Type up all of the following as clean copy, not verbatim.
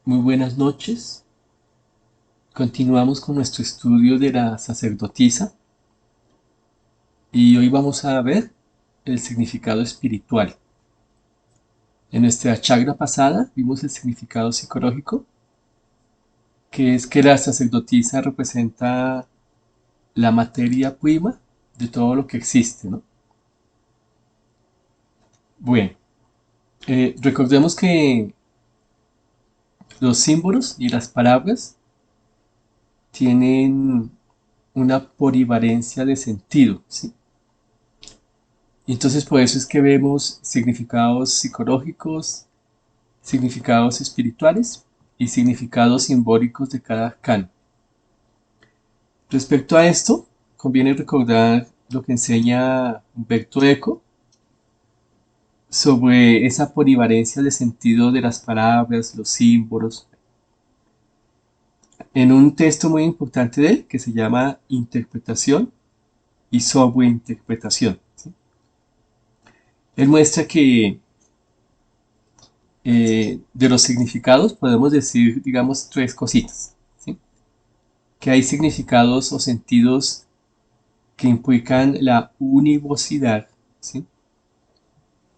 Muy buenas noches. Continuamos con nuestro estudio de la sacerdotisa y hoy vamos a ver el significado espiritual. En nuestra chakra pasada vimos el significado psicológico, que es que la sacerdotisa representa la materia prima de todo lo que existe, ¿no? Bueno, recordemos que los símbolos y las palabras tienen una polivalencia de sentido, ¿sí? Y entonces por eso es que vemos significados psicológicos, significados espirituales y significados simbólicos de cada arcano. Respecto a esto, conviene recordar lo que enseña Humberto Eco sobre esa polivalencia de sentido de las palabras, los símbolos, en un texto muy importante de él que se llama Interpretación y Sobreinterpretación, ¿sí? Él muestra que de los significados podemos decir, digamos, tres cositas, ¿sí? Que hay significados o sentidos que implican la univocidad, ¿sí?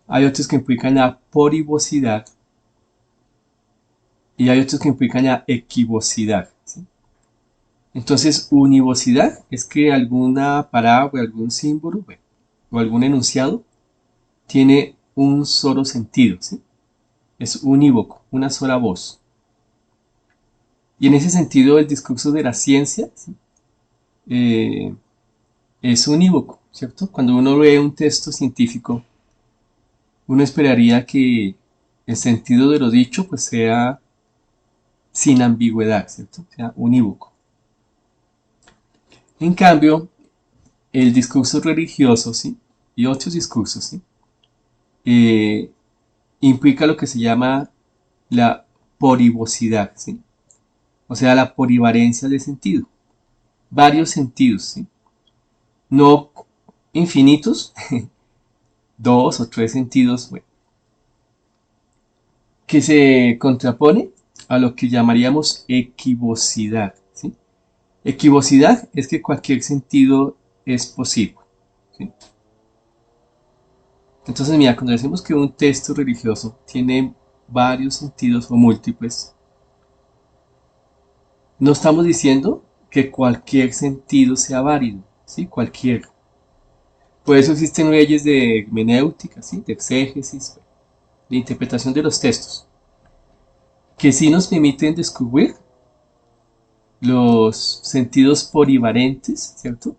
Hay otros que implican la polivocidad y hay otros que implican la equivocidad, ¿sí? Entonces, univocidad es que alguna palabra, algún símbolo, bueno, o algún enunciado tiene un solo sentido, ¿sí? Es unívoco, una sola voz. Y en ese sentido, el discurso de la ciencia, ¿sí? eh, es unívoco, ¿cierto? Cuando uno lee un texto científico, uno esperaría que el sentido de lo dicho pues sea sin ambigüedad, ¿cierto? Sea unívoco. En cambio, el discurso religioso, ¿sí? Y otros discursos, ¿sí? Eh, implica lo que se llama la polivocidad, ¿sí? O sea, la polivalencia de sentido. Varios sentidos, ¿sí? No infinitos, dos o tres sentidos, bueno, que se contrapone a lo que llamaríamos equivocidad, ¿sí? Equivocidad es que cualquier sentido es posible, ¿sí? Entonces, mira, cuando decimos que un texto religioso tiene varios sentidos o múltiples, no estamos diciendo que cualquier sentido sea válido, ¿sí? Cualquier. Por eso existen leyes de hermenéutica, ¿sí? De exégesis, de interpretación de los textos, que sí nos permiten descubrir los sentidos polivalentes, ¿cierto?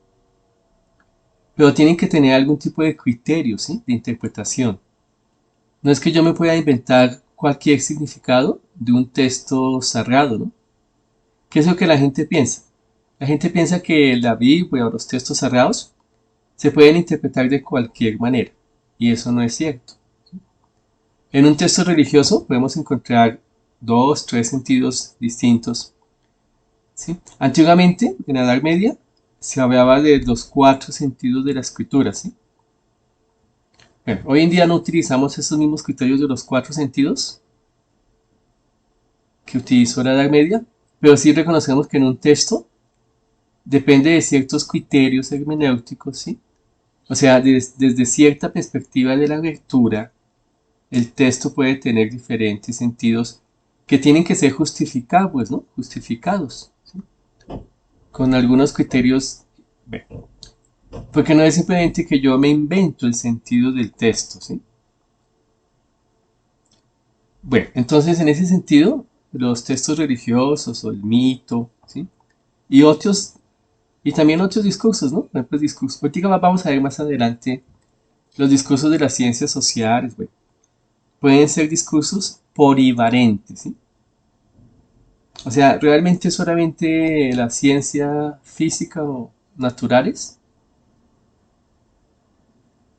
Pero tienen que tener algún tipo de criterio, ¿sí? De interpretación. No es que yo me pueda inventar cualquier significado de un texto sagrado, ¿no? ¿Qué es lo que la gente piensa? La gente piensa que la Biblia o los textos sagrados se pueden interpretar de cualquier manera, y eso no es cierto. En un texto religioso podemos encontrar dos, tres sentidos distintos, ¿sí? Antiguamente, en la Edad Media, se hablaba de los cuatro sentidos de la escritura, ¿sí? Bueno, hoy en día no utilizamos esos mismos criterios de los cuatro sentidos que utilizó la Edad Media, pero sí reconocemos que en un texto depende de ciertos criterios hermenéuticos, ¿sí? O sea, desde cierta perspectiva de la lectura, el texto puede tener diferentes sentidos que tienen que ser justificables, ¿no? Justificados, ¿sí? Con algunos criterios, bueno, porque no es simplemente que yo me invento el sentido del texto, ¿sí? Bueno, entonces en ese sentido, los textos religiosos o el mito, ¿sí? Y otros, y también otros discursos, ¿no? Por ejemplo, el discurso, ahorita vamos a ver más adelante los discursos de las ciencias sociales, bueno, pueden ser discursos polivalentes, ¿sí? O sea, realmente solamente la ciencia física o naturales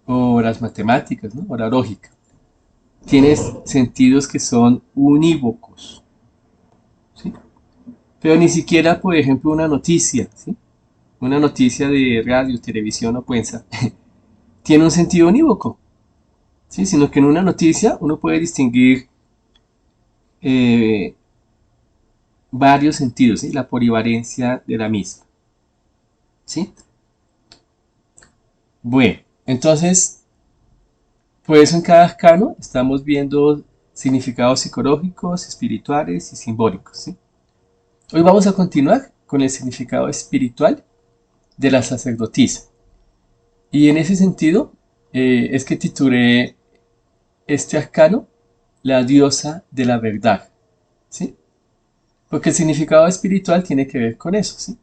o las matemáticas, ¿no? O la lógica. Tiene sentidos que son unívocos, ¿sí? Pero ni siquiera, por ejemplo, una noticia, ¿sí? Una noticia de radio, televisión o prensa tiene un sentido unívoco, ¿sí? Sino que en una noticia uno puede distinguir eh, varios sentidos, ¿sí? La polivalencia de la misma, ¿sí? Bueno, entonces, por eso en cada arcano estamos viendo significados psicológicos, espirituales y simbólicos, ¿sí? Hoy vamos a continuar con el significado espiritual de la sacerdotisa. Y en ese sentido, es que titulé este arcano la diosa de la verdad, ¿sí? Porque el significado espiritual tiene que ver con eso, ¿sí?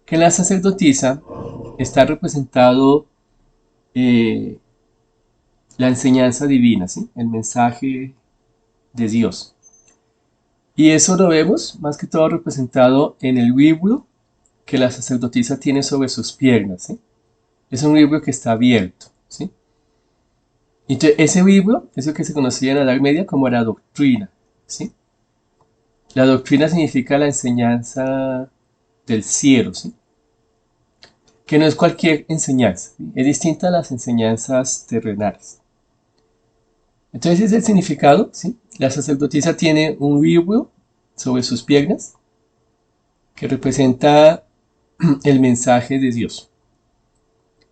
Que en la sacerdotisa está representado eh, la enseñanza divina, ¿sí? El mensaje de Dios. Y eso lo vemos más que todo representado en el vibro que la sacerdotisa tiene sobre sus piernas, ¿sí? Es un libro que está abierto, ¿sí? Entonces, ese libro es lo que se conocía en la Edad Media como la doctrina, ¿sí? La doctrina significa la enseñanza del cielo, ¿sí? Que no es cualquier enseñanza, ¿sí? Es distinta a las enseñanzas terrenales. Entonces, ese es el significado, ¿sí? La sacerdotisa tiene un libro sobre sus piernas que representa el mensaje de Dios.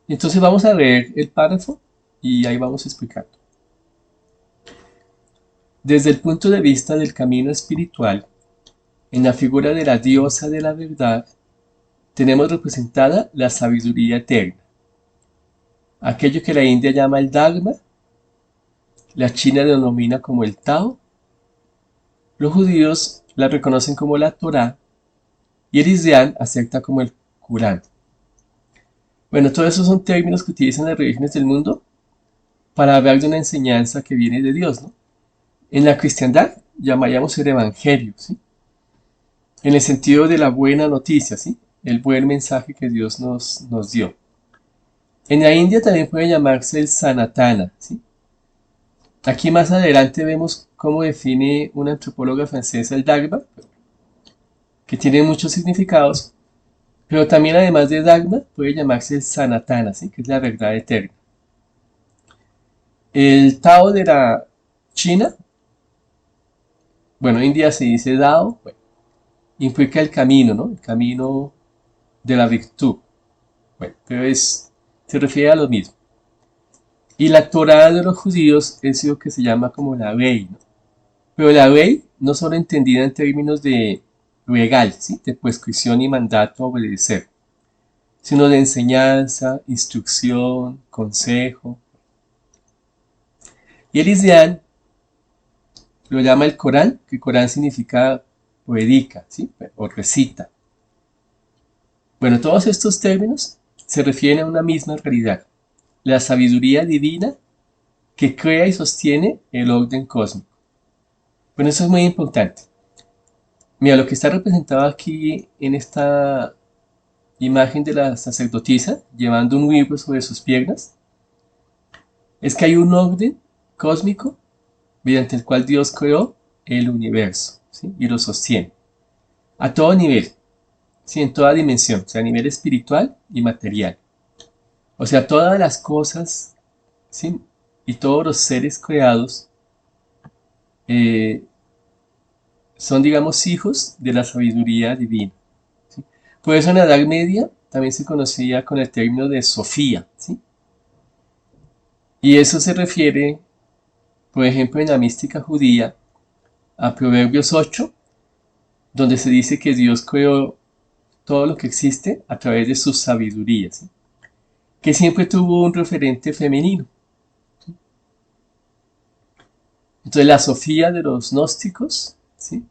Entonces vamos a leer el párrafo y ahí vamos explicando. Desde el punto de vista del camino espiritual, en la figura de la diosa de la verdad, tenemos representada la sabiduría eterna, aquello que la India llama el Dharma, la China denomina como el Tao, los judíos la reconocen como la Torá y el Islam acepta como el Corán. Bueno, todos esos son términos que utilizan las religiones del mundo para hablar de una enseñanza que viene de Dios, ¿no? En la cristiandad llamaríamos el evangelio, ¿sí? En el sentido de la buena noticia, ¿sí? El buen mensaje que Dios nos dio. En la India también puede llamarse el Sanatana, ¿sí? Aquí más adelante vemos cómo define una antropóloga francesa el Dharma, que tiene muchos significados, pero también además de Dharma puede llamarse el Sanatana, ¿sí? Que es la verdad eterna. El Tao de la China, bueno, hoy en día se dice Dao, bueno, implica el camino, ¿no? El camino de la virtud. Bueno, pero se refiere a lo mismo. Y la Torá de los judíos es lo que se llama como la ley, ¿no? Pero la ley no solo entendida en términos de legal, ¿sí? De prescripción y mandato a obedecer, sino de enseñanza, instrucción, consejo. Y el Islam lo llama el Corán, que Corán significa predica, ¿sí? O recita. Bueno, todos estos términos se refieren a una misma realidad, la sabiduría divina que crea y sostiene el orden cósmico. Bueno, eso es muy importante. Mira, lo que está representado aquí en esta imagen de la sacerdotisa llevando un libro sobre sus piernas es que hay un orden cósmico mediante el cual Dios creó el universo, ¿sí? Y lo sostiene a todo nivel, ¿sí? En toda dimensión, o sea, a nivel espiritual y material. O sea, todas las cosas, ¿sí? Y todos los seres creados eh, son, digamos, hijos de la sabiduría divina, ¿sí? Por eso en la Edad Media también se conocía con el término de Sofía, ¿sí? Y eso se refiere, por ejemplo, en la mística judía, a Proverbios 8, donde se dice que Dios creó todo lo que existe a través de su sabiduría, ¿sí? Que siempre tuvo un referente femenino. Entonces la Sofía de los gnósticos, ¿sí?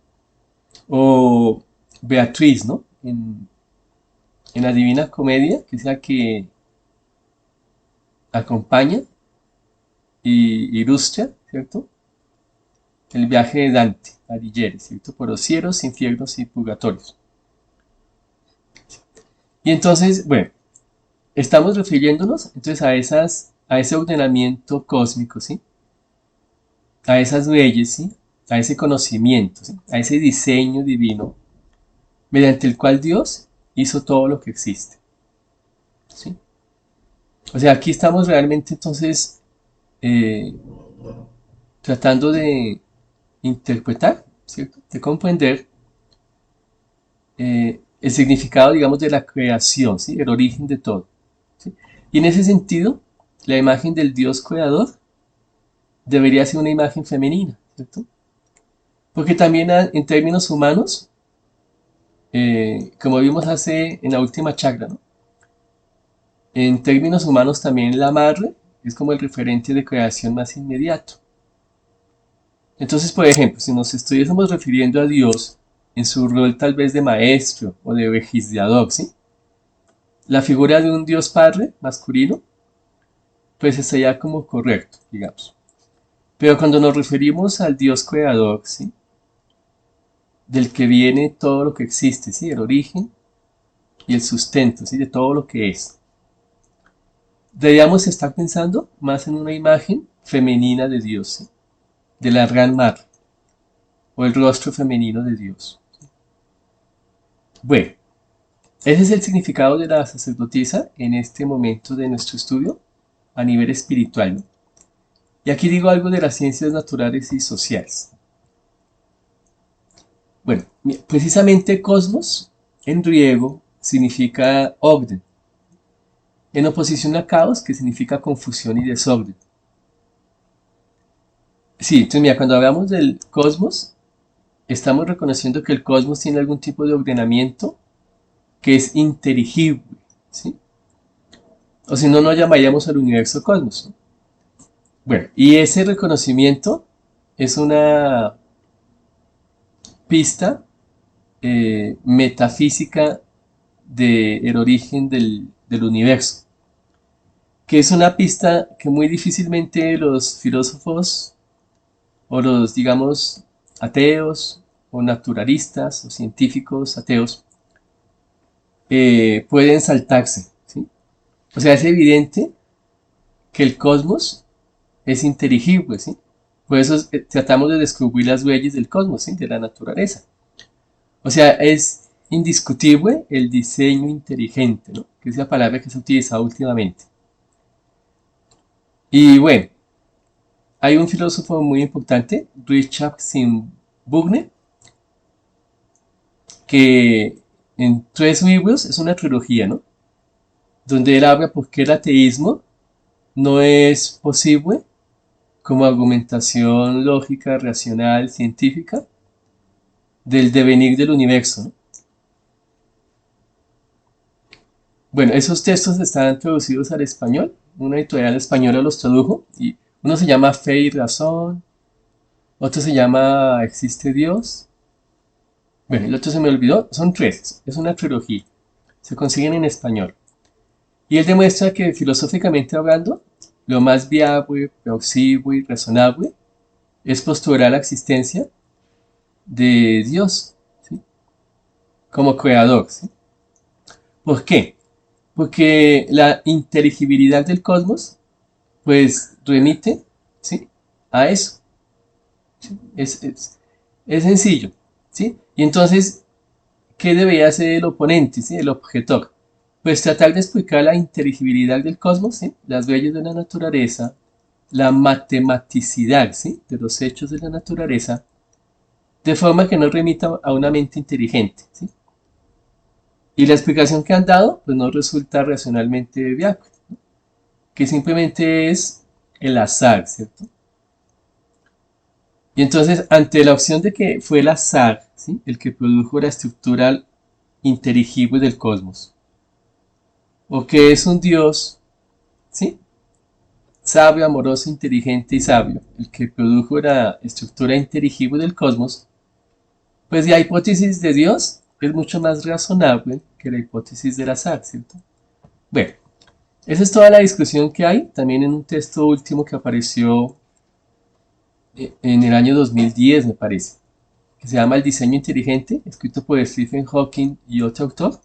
O Beatriz, ¿no? En la Divina Comedia, que es la que acompaña y ilustra, ¿cierto? El viaje de Dante Alighieri, ¿cierto? Por los cielos, infiernos y purgatorios. Y entonces, bueno, estamos refiriéndonos entonces a ese ordenamiento cósmico, ¿sí? A esas leyes, ¿sí? A ese conocimiento, ¿sí? A ese diseño divino mediante el cual Dios hizo todo lo que existe, ¿sí? O sea, aquí estamos realmente entonces eh, tratando de interpretar, ¿cierto? De comprender el significado, digamos, de la creación, ¿sí? El origen de todo, ¿sí? Y en ese sentido, la imagen del Dios creador debería ser una imagen femenina, ¿cierto? Porque también en términos humanos, como vimos hace en la última chakra, ¿no? En términos humanos también la madre es como el referente de creación más inmediato. Entonces, por ejemplo, si nos estuviésemos refiriendo a Dios en su rol tal vez de maestro o de legislador, ¿sí? La figura de un Dios Padre masculino, pues estaría como correcto, digamos. Pero cuando nos referimos al Dios creador, ¿sí? Del que viene todo lo que existe, ¿sí? El origen y el sustento, ¿sí? De todo lo que es. Deberíamos estar pensando más en una imagen femenina de Dios, ¿sí? De la Gran Madre o el rostro femenino de Dios. Bueno, ese es el significado de la sacerdotisa en este momento de nuestro estudio a nivel espiritual, ¿no? Y aquí digo algo de las ciencias naturales y sociales. Bueno, precisamente cosmos en griego significa orden, en oposición a caos, que significa confusión y desorden. Sí, entonces mira, cuando hablamos del cosmos, estamos reconociendo que el cosmos tiene algún tipo de ordenamiento que es inteligible, ¿sí? O si no, no llamaríamos al universo cosmos, ¿no? Bueno, y ese reconocimiento es una pista metafísica del origen del universo, que es una pista que muy difícilmente los filósofos o los, digamos, ateos o naturalistas o científicos ateos pueden saltarse, ¿sí? O sea, es evidente que el cosmos es inteligible, ¿sí? Por eso tratamos de descubrir las huellas del cosmos, ¿sí? De la naturaleza. O sea, es indiscutible el diseño inteligente, ¿no? Que es la palabra que se ha utilizado últimamente. Y bueno, hay un filósofo muy importante, Richard Simbugne, que en 3 libros, es una trilogía, ¿no? Donde él habla por qué el ateísmo no es posible como argumentación lógica, racional, científica del devenir del universo, ¿no? Bueno, esos textos están traducidos al español, una editorial española los tradujo y uno se llama Fe y Razón, otro se llama Existe Dios, bueno, el otro se me olvidó, son 3, es una trilogía, se consiguen en español. Y él demuestra que filosóficamente hablando, lo más viable, plausible y razonable es postular la existencia de Dios, ¿sí? Como creador, ¿sí? ¿Por qué? Porque la inteligibilidad del cosmos, pues remite, ¿sí? A eso. ¿Sí? Es sencillo, ¿sí? Y entonces, ¿qué debería hacer el oponente, ¿sí? El objetor? Pues tratar de explicar la inteligibilidad del cosmos, ¿sí? Las leyes de la naturaleza, la matematicidad, ¿sí? De los hechos de la naturaleza, de forma que no remita a una mente inteligente, ¿sí? Y la explicación que han dado, pues no resulta racionalmente viable, que simplemente es el azar, ¿cierto? Y entonces, ante la opción de que fue el azar, ¿sí? El que produjo la estructura inteligible del cosmos, o que es un Dios, ¿sí? Sabio, amoroso, inteligente y sabio, el que produjo la estructura inteligible del cosmos, pues la hipótesis de Dios es mucho más razonable que la hipótesis del azar, ¿cierto? Bueno, esa es toda la discusión que hay, también en un texto último que apareció en el año 2010, me parece, que se llama El diseño inteligente, escrito por Stephen Hawking y otro autor,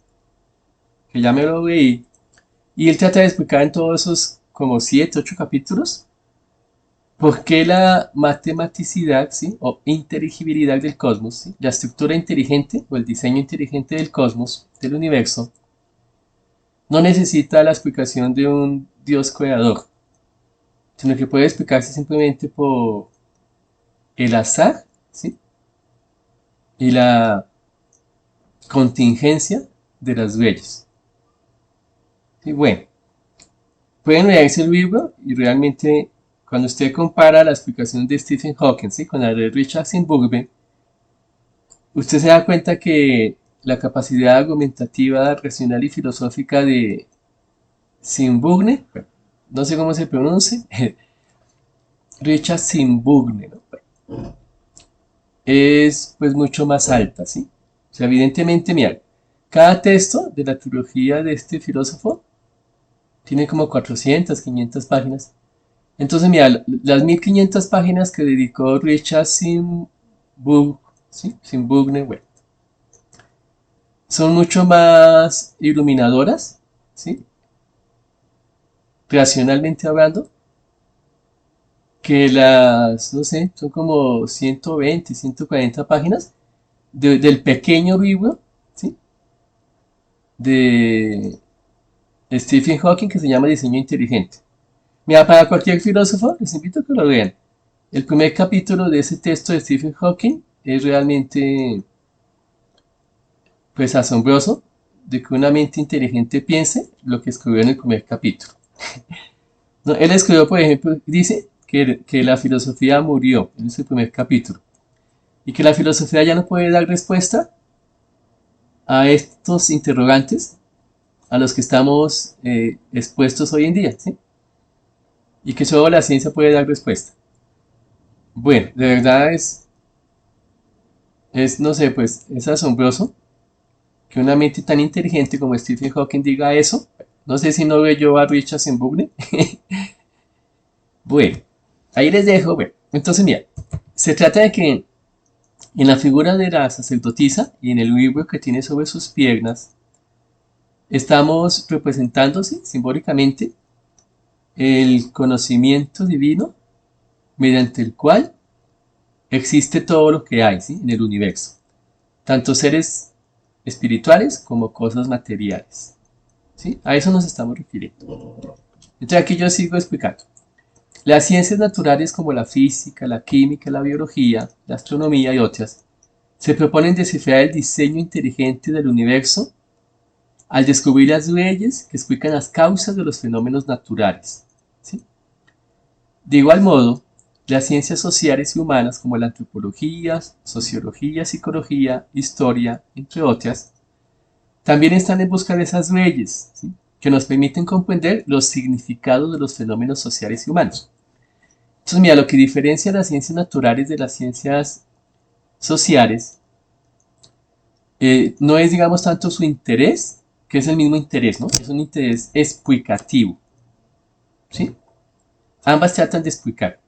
que ya me lo leí, y él trata de explicar en todos esos como 7, 8 capítulos por qué la matematicidad, ¿sí? O inteligibilidad del cosmos, ¿sí? La estructura inteligente o el diseño inteligente del cosmos, del universo, no necesita la explicación de un Dios creador, sino que puede explicarse simplemente por el azar, ¿sí? Y la contingencia de las leyes. Y bueno, pueden leerse el libro y realmente cuando usted compara la explicación de Stephen Hawking, ¿sí?, con la de Richard Simburgh, usted se da cuenta que la capacidad argumentativa, racional y filosófica de Simburgh, bueno, no sé cómo se pronuncia, Richard Simburgh, ¿no?, es pues mucho más alta, ¿sí? O sea, evidentemente, mira, cada texto de la trilogía de este filósofo tiene como 400, 500 páginas. Entonces, mira, las 1500 páginas que dedicó Richard Simburgh, ¿sí?, Simburgh, bueno, son mucho más iluminadoras, ¿sí?, racionalmente hablando, que las, no sé, son como 120, 140 páginas del pequeño libro, ¿sí?, de Stephen Hawking que se llama Diseño Inteligente. Mira, para cualquier filósofo, les invito a que lo vean. El primer capítulo de ese texto de Stephen Hawking es realmente, pues, asombroso de que una mente inteligente piense lo que escribió en el primer capítulo. No, él escribió, por ejemplo, dice que la filosofía murió en ese primer capítulo y que la filosofía ya no puede dar respuesta a estos interrogantes a los que estamos expuestos hoy en día, ¿sí?, y que solo la ciencia puede dar respuesta. Bueno, de verdad no sé, pues es asombroso que una mente tan inteligente como Stephen Hawking diga eso. No sé si no veo yo a Richard Simburgh. Bueno, ahí les dejo. Bueno, entonces mira, se trata de que en la figura de la sacerdotisa y en el libro que tiene sobre sus piernas, estamos representando, ¿sí?, simbólicamente el conocimiento divino mediante el cual existe todo lo que hay, ¿sí?, en el universo, tanto seres espirituales como cosas materiales, ¿sí? A eso nos estamos refiriendo. Entonces aquí yo sigo explicando. Las ciencias naturales como la física, la química, la biología, la astronomía y otras se proponen descifrar el diseño inteligente del universo al descubrir las leyes que explican las causas de los fenómenos naturales, ¿sí? De igual modo, las ciencias sociales y humanas como la antropología, sociología, psicología, historia, entre otras, también están en busca de esas leyes, ¿sí?, que nos permiten comprender los significados de los fenómenos sociales y humanos. Entonces, mira, lo que diferencia las ciencias naturales de las ciencias sociales no es, digamos, tanto su interés, que es el mismo interés, ¿no? Es un interés explicativo, ¿sí? Ambas tratan de explicar.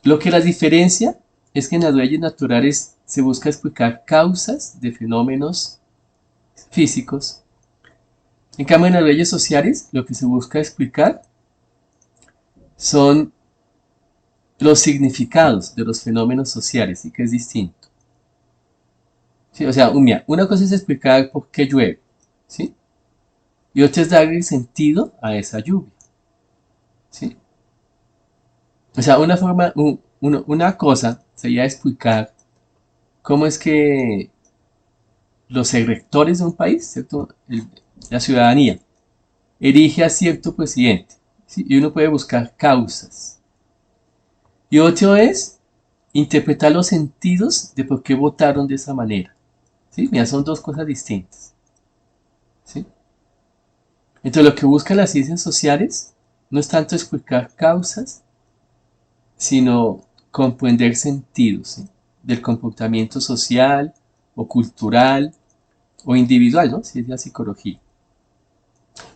Lo que las diferencia es que en las leyes naturales se busca explicar causas de fenómenos físicos. En cambio, en las leyes sociales, lo que se busca explicar son los significados de los fenómenos sociales, y que es distinto. ¿Sí? O sea, mira, una cosa es explicar por qué llueve, ¿sí?, y otra es darle sentido a esa lluvia, ¿sí? O sea, una cosa sería explicar cómo es que los electores de un país, ¿cierto?, la ciudadanía, elige a cierto presidente, ¿sí?, y uno puede buscar causas. Y otro es interpretar los sentidos de por qué votaron de esa manera, ¿sí? Mira, son dos cosas distintas, ¿sí? Entonces, lo que buscan las ciencias sociales no es tanto explicar causas, sino comprender sentidos, ¿sí?, del comportamiento social o cultural o individual, ¿no?, si es la psicología.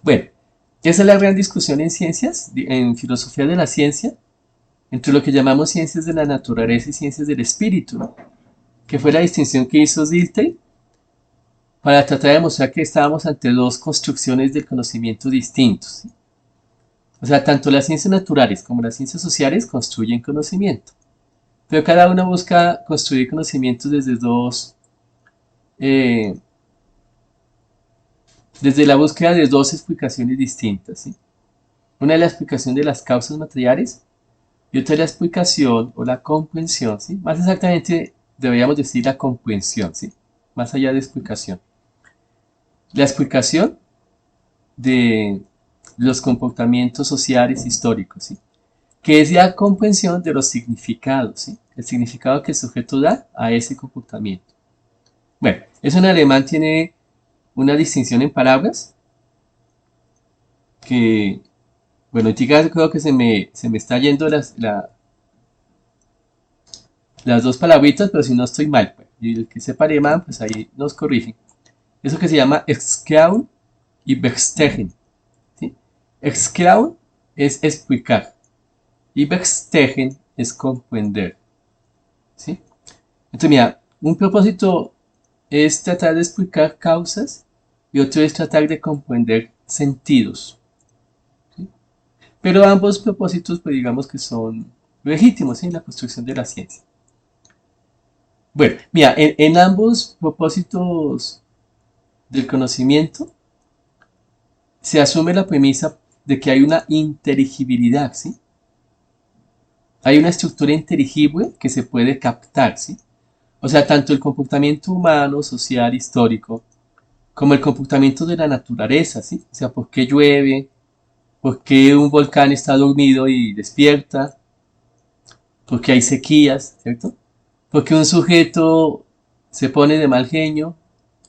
Bueno, esa es la gran discusión en ciencias, en filosofía de la ciencia, entre lo que llamamos ciencias de la naturaleza y ciencias del espíritu, ¿no?, que fue la distinción que hizo Dilthey para tratar de demostrar que estábamos ante dos construcciones del conocimiento distintos, ¿sí? O sea, tanto las ciencias naturales como las ciencias sociales construyen conocimiento, pero cada una busca construir conocimientos eh, desde la búsqueda de dos explicaciones distintas, ¿sí? Una es la explicación de las causas materiales y otra es la explicación o la comprensión, ¿sí? Más exactamente deberíamos decir la comprensión, ¿sí?, más allá de explicación. la explicación de los comportamientos sociales históricos, ¿sí? Que es la comprensión de los significados, ¿sí? El significado que el sujeto da a ese comportamiento. Bueno, eso en alemán tiene una distinción en palabras que, bueno, chicas, creo que se me está yendo las dos palabritas, pero si no estoy mal, pues, y el que sepa alemán, pues ahí nos corrigen. Eso que se llama Erklären y Verstehen, ¿sí? Erklären es explicar y Verstehen es comprender, ¿sí? Entonces, mira, un propósito es tratar de explicar causas y otro es tratar de comprender sentidos, ¿sí? Pero ambos propósitos, pues digamos que son legítimos, ¿sí? En la construcción de la ciencia. Bueno, mira, en ambos propósitos del conocimiento se asume la premisa de que hay una inteligibilidad, ¿sí? Hay una estructura inteligible que se puede captar, ¿sí? O sea, tanto el comportamiento humano, social, histórico, como el comportamiento de la naturaleza, ¿sí? O sea, por qué llueve, por qué un volcán está dormido y despierta, por qué hay sequías, ¿cierto? Por qué un sujeto se pone de mal genio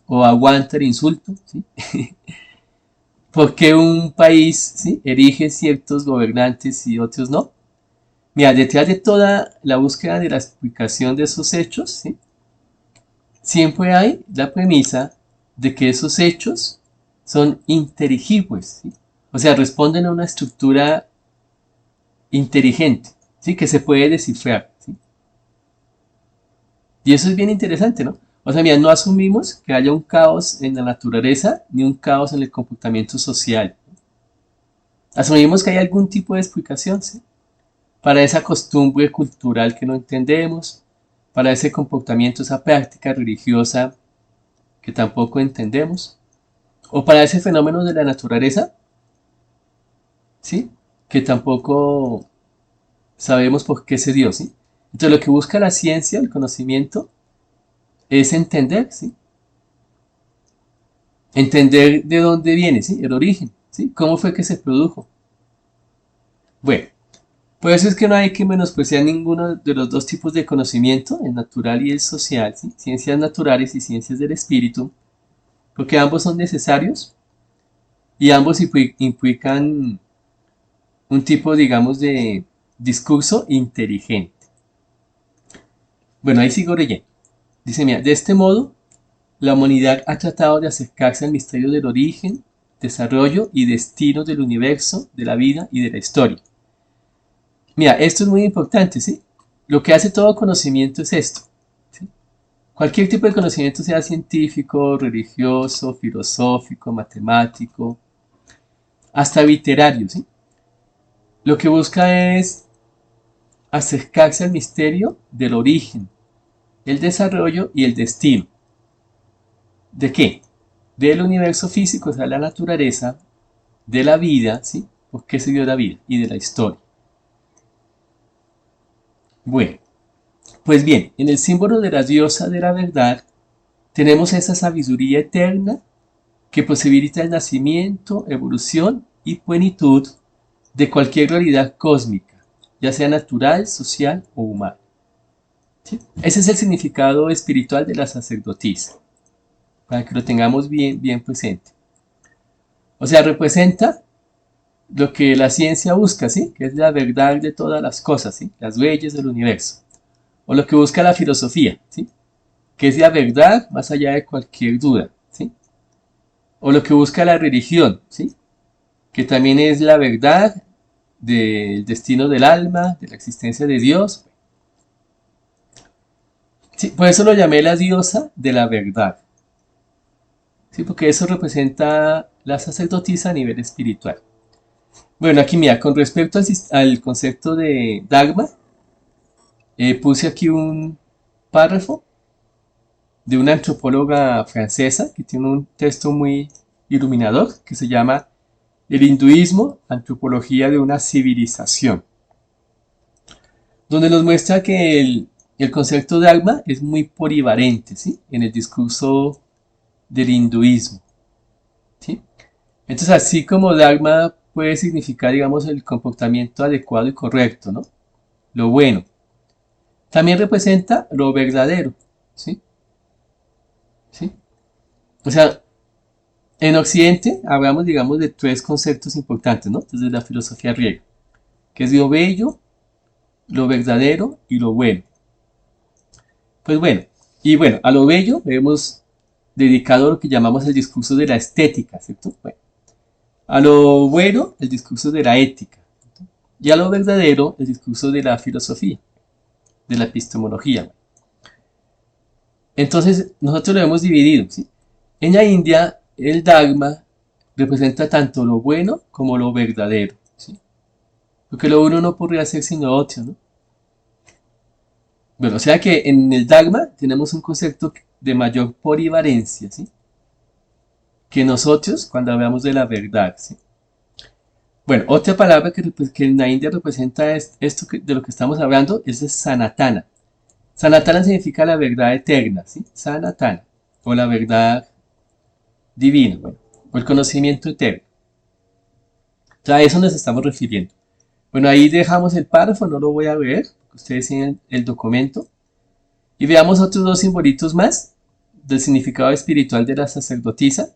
o aguanta el insulto, ¿sí? ¿Por qué un país, ¿sí? Elige ciertos gobernantes y otros no? Mira, detrás de toda la búsqueda de la explicación de esos hechos, ¿sí? Siempre hay la premisa de que esos hechos son inteligibles, ¿sí? O sea, responden a una estructura inteligente, ¿sí? Que se puede descifrar, ¿sí? Y eso es bien interesante, ¿no? O sea, mira, no asumimos que haya un caos en la naturaleza ni un caos en el comportamiento social. Asumimos que hay algún tipo de explicación, ¿sí? Para esa costumbre cultural que no entendemos, para ese comportamiento, esa práctica religiosa que tampoco entendemos, o para ese fenómeno de la naturaleza, ¿sí? Que tampoco sabemos por qué se dio, ¿sí? Entonces lo que busca la ciencia, el conocimiento, es entender, ¿sí? Entender de dónde viene, ¿sí? El origen, ¿sí? ¿Cómo fue que se produjo? Bueno, por eso es que no hay que menospreciar ninguno de los dos tipos de conocimiento, el natural y el social, ¿sí? Ciencias naturales y ciencias del espíritu, porque ambos son necesarios y ambos implican un tipo, digamos, de discurso inteligente. Bueno, ahí sigo leyendo. Dice, mira, de este modo, la humanidad ha tratado de acercarse al misterio del origen, desarrollo y destino del universo, de la vida y de la historia. Mira, esto es muy importante, ¿sí? Lo que hace todo conocimiento es esto, ¿sí? Cualquier tipo de conocimiento, sea científico, religioso, filosófico, matemático, hasta literario, ¿sí? Lo que busca es acercarse al misterio del origen, el desarrollo y el destino. ¿De qué? Del universo físico, o sea, la naturaleza, de la vida, ¿sí? ¿Por qué se dio la vida? Y de la historia. Bueno, pues bien, en el símbolo de la diosa de la verdad tenemos esa sabiduría eterna que posibilita el nacimiento, evolución y plenitud de cualquier realidad cósmica, ya sea natural, social o humana, ¿sí? Ese es el significado espiritual de la sacerdotisa, para que lo tengamos bien, bien presente. O sea, representa lo que la ciencia busca, ¿sí? Que es la verdad de todas las cosas, ¿sí? Las leyes del universo. O lo que busca la filosofía, ¿sí? Que es la verdad más allá de cualquier duda, ¿sí? O lo que busca la religión, ¿sí? Que también es la verdad del destino del alma, de la existencia de Dios. Sí, por eso lo llamé la diosa de la verdad, ¿sí? Porque eso representa la sacerdotisa a nivel espiritual. Bueno, aquí mira, con respecto al concepto de Dagma, puse aquí un párrafo de una antropóloga francesa que tiene un texto muy iluminador que se llama El hinduismo, antropología de una civilización, donde nos muestra que el concepto de alma es muy polivalente, ¿sí? En el discurso del hinduismo. Entonces, así como Dharma puede significar, digamos, el comportamiento adecuado y correcto, ¿no? Lo bueno. También representa lo verdadero, ¿sí? ¿Sí? O sea, en Occidente hablamos, digamos, de tres conceptos importantes, ¿no? Desde la filosofía griega, que es lo bello, lo verdadero y lo bueno. Pues bueno, y bueno, a lo bello le hemos dedicado lo que llamamos el discurso de la estética, ¿cierto? Bueno, a lo bueno, el discurso de la ética, ¿cierto? Y a lo verdadero, el discurso de la filosofía, de la epistemología. Entonces, nosotros lo hemos dividido, ¿sí? En la India, el Dharma representa tanto lo bueno como lo verdadero, ¿sí? Porque lo uno no podría ser sino otro, ¿no? Bueno, o sea que en el Dharma tenemos un concepto de mayor polivalencia, ¿sí? Que nosotros cuando hablamos de la verdad, ¿sí? Bueno, otra palabra que en la India representa esto de lo que estamos hablando es Sanatana. Sanatana significa la verdad eterna, ¿sí? Sanatana, o la verdad divina, bueno, o el conocimiento eterno. O a eso nos estamos refiriendo. Bueno, ahí dejamos el párrafo, no lo voy a leer, ustedes tienen el documento. Y veamos otros dos simbolitos más del significado espiritual de la sacerdotisa,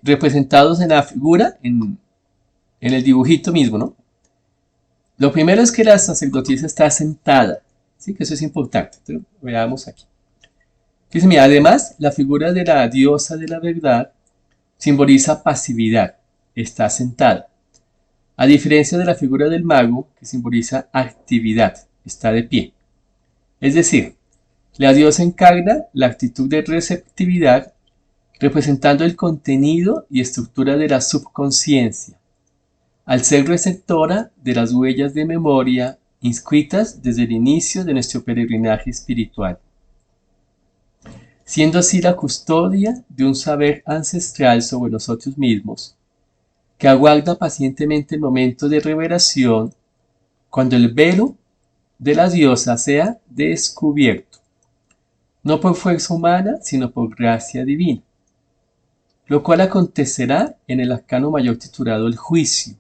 representados en la figura, en el dibujito mismo, ¿no? Lo primero es que la sacerdotisa está sentada, ¿sí? Que eso es importante. Entonces, veamos aquí. Dice, mira, además, la figura de la diosa de la verdad simboliza pasividad, está sentada. A diferencia de la figura del mago, que simboliza actividad, está de pie. Es decir, la diosa encarna la actitud de receptividad, representando el contenido y estructura de la subconsciencia, al ser receptora de las huellas de memoria inscritas desde el inicio de nuestro peregrinaje espiritual, siendo así la custodia de un saber ancestral sobre nosotros mismos, que aguarda pacientemente el momento de revelación cuando el velo de la diosa sea descubierto, no por fuerza humana, sino por gracia divina, lo cual acontecerá en el arcano mayor titulado el juicio.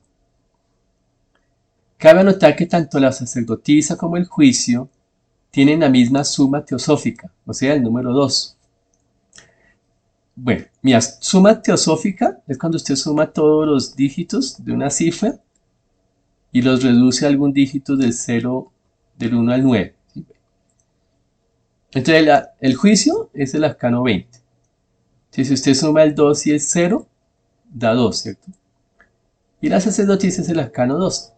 Cabe anotar que tanto la sacerdotisa como el juicio tienen la misma suma teosófica, o sea, el número 2. Bueno, mira, suma teosófica es cuando usted suma todos los dígitos de una cifra y los reduce a algún dígito del 0, del 1 al 9. ¿Sí? Entonces, el juicio es el arcano 20. Si usted suma el 2 y el 0, da 2, ¿cierto? Y la sacerdotisa es el arcano 2.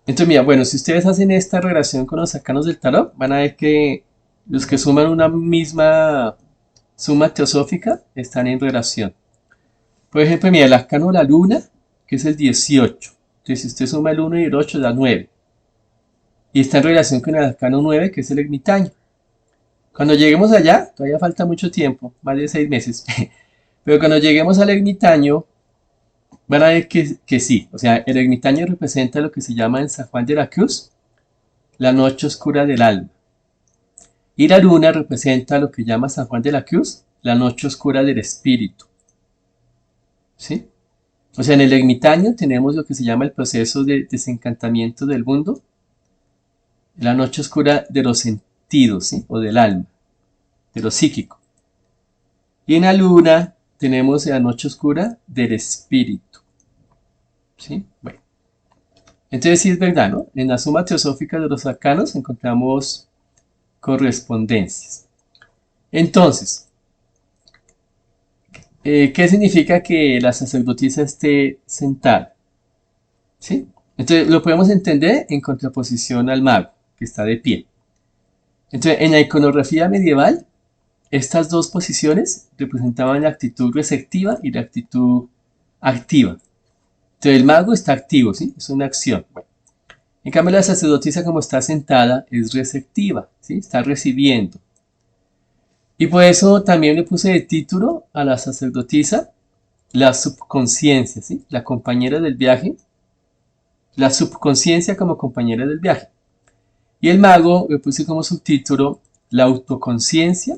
Entonces, mira, bueno, si ustedes hacen esta relación con los arcanos del tarot, van a ver que los que suman una misma suma teosófica están en relación. Por ejemplo, mira, el arcano de la luna, que es el 18. Entonces, si usted suma el 1 y el 8, da 9. Y está en relación con el arcano 9, que es el ermitaño. Cuando lleguemos allá, todavía falta mucho tiempo, más de 6 meses. Pero cuando lleguemos al ermitaño, van a ver que sí. O sea, el ermitaño representa lo que se llama en San Juan de la Cruz la noche oscura del alma. Y la luna representa lo que llama San Juan de la Cruz la noche oscura del espíritu. ¿Sí? O sea, en el ermitaño tenemos lo que se llama el proceso de desencantamiento del mundo, la noche oscura de los sentidos, ¿sí? O del alma, de lo psíquico. Y en la luna tenemos la noche oscura del espíritu. ¿Sí? Bueno. Entonces sí es verdad, ¿no? En la suma teosófica de los arcanos encontramos correspondencias. Entonces, ¿qué significa que la sacerdotisa esté sentada? ¿Sí? Entonces lo podemos entender en contraposición al mago, que está de pie. Entonces, en la iconografía medieval, estas dos posiciones representaban la actitud receptiva y la actitud activa. Entonces, el mago está activo, ¿sí? Es una acción. Bueno, en cambio, la sacerdotisa, como está sentada, es receptiva, ¿sí? Está recibiendo. Y por eso también le puse de título a la sacerdotisa la subconsciencia, ¿sí? La compañera del viaje. La subconsciencia como compañera del viaje. Y el mago le puse como subtítulo la autoconciencia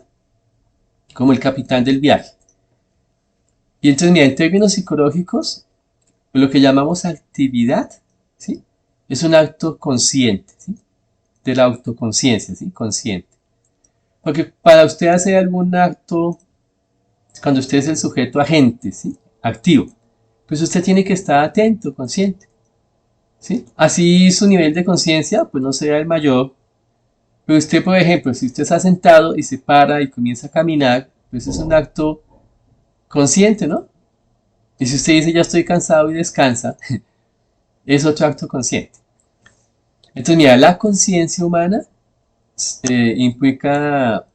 como el capitán del viaje. Y entonces, mira, en términos psicológicos, lo que llamamos actividad, ¿sí? Es un acto consciente, ¿sí? De la autoconciencia, ¿sí? Consciente. Porque para usted hacer algún acto, cuando usted es el sujeto agente, ¿sí? Activo, pues usted tiene que estar atento, consciente, ¿sí? Así su nivel de conciencia, pues no sea el mayor. Pero usted, por ejemplo, si usted está sentado y se para y comienza a caminar, pues es un acto consciente, ¿no? Y si usted dice ya estoy cansado y descansa, es otro acto consciente. Entonces, mira, la conciencia humana implica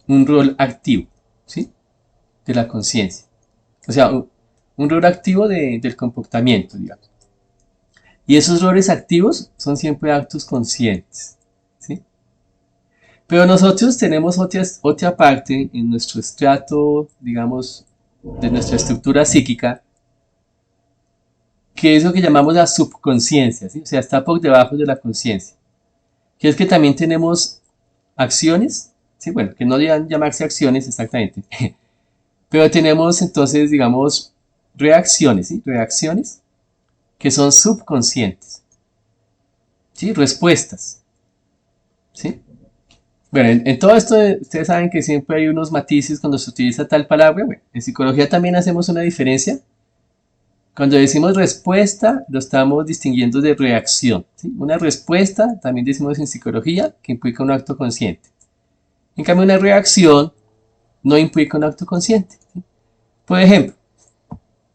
un rol activo, ¿sí? De la conciencia. O sea, un rol activo del comportamiento, digamos. Y esos roles activos son siempre actos conscientes, ¿sí? Pero nosotros tenemos otra parte en nuestro estrato, digamos, de nuestra estructura psíquica, que es lo que llamamos la subconsciencia, ¿sí? O sea, está por debajo de la conciencia. Que es que también tenemos acciones, ¿sí? Bueno, que no deben llamarse acciones exactamente, pero tenemos entonces, digamos, reacciones, ¿sí? Reacciones que son subconscientes, ¿sí? Respuestas, ¿sí? Bueno, en todo esto ustedes saben que siempre hay unos matices cuando se utiliza tal palabra. Bueno, en psicología también hacemos una diferencia. Cuando decimos respuesta, lo estamos distinguiendo de reacción, ¿sí? Una respuesta, también decimos en psicología, que implica un acto consciente. En cambio, una reacción no implica un acto consciente, ¿sí? Por ejemplo,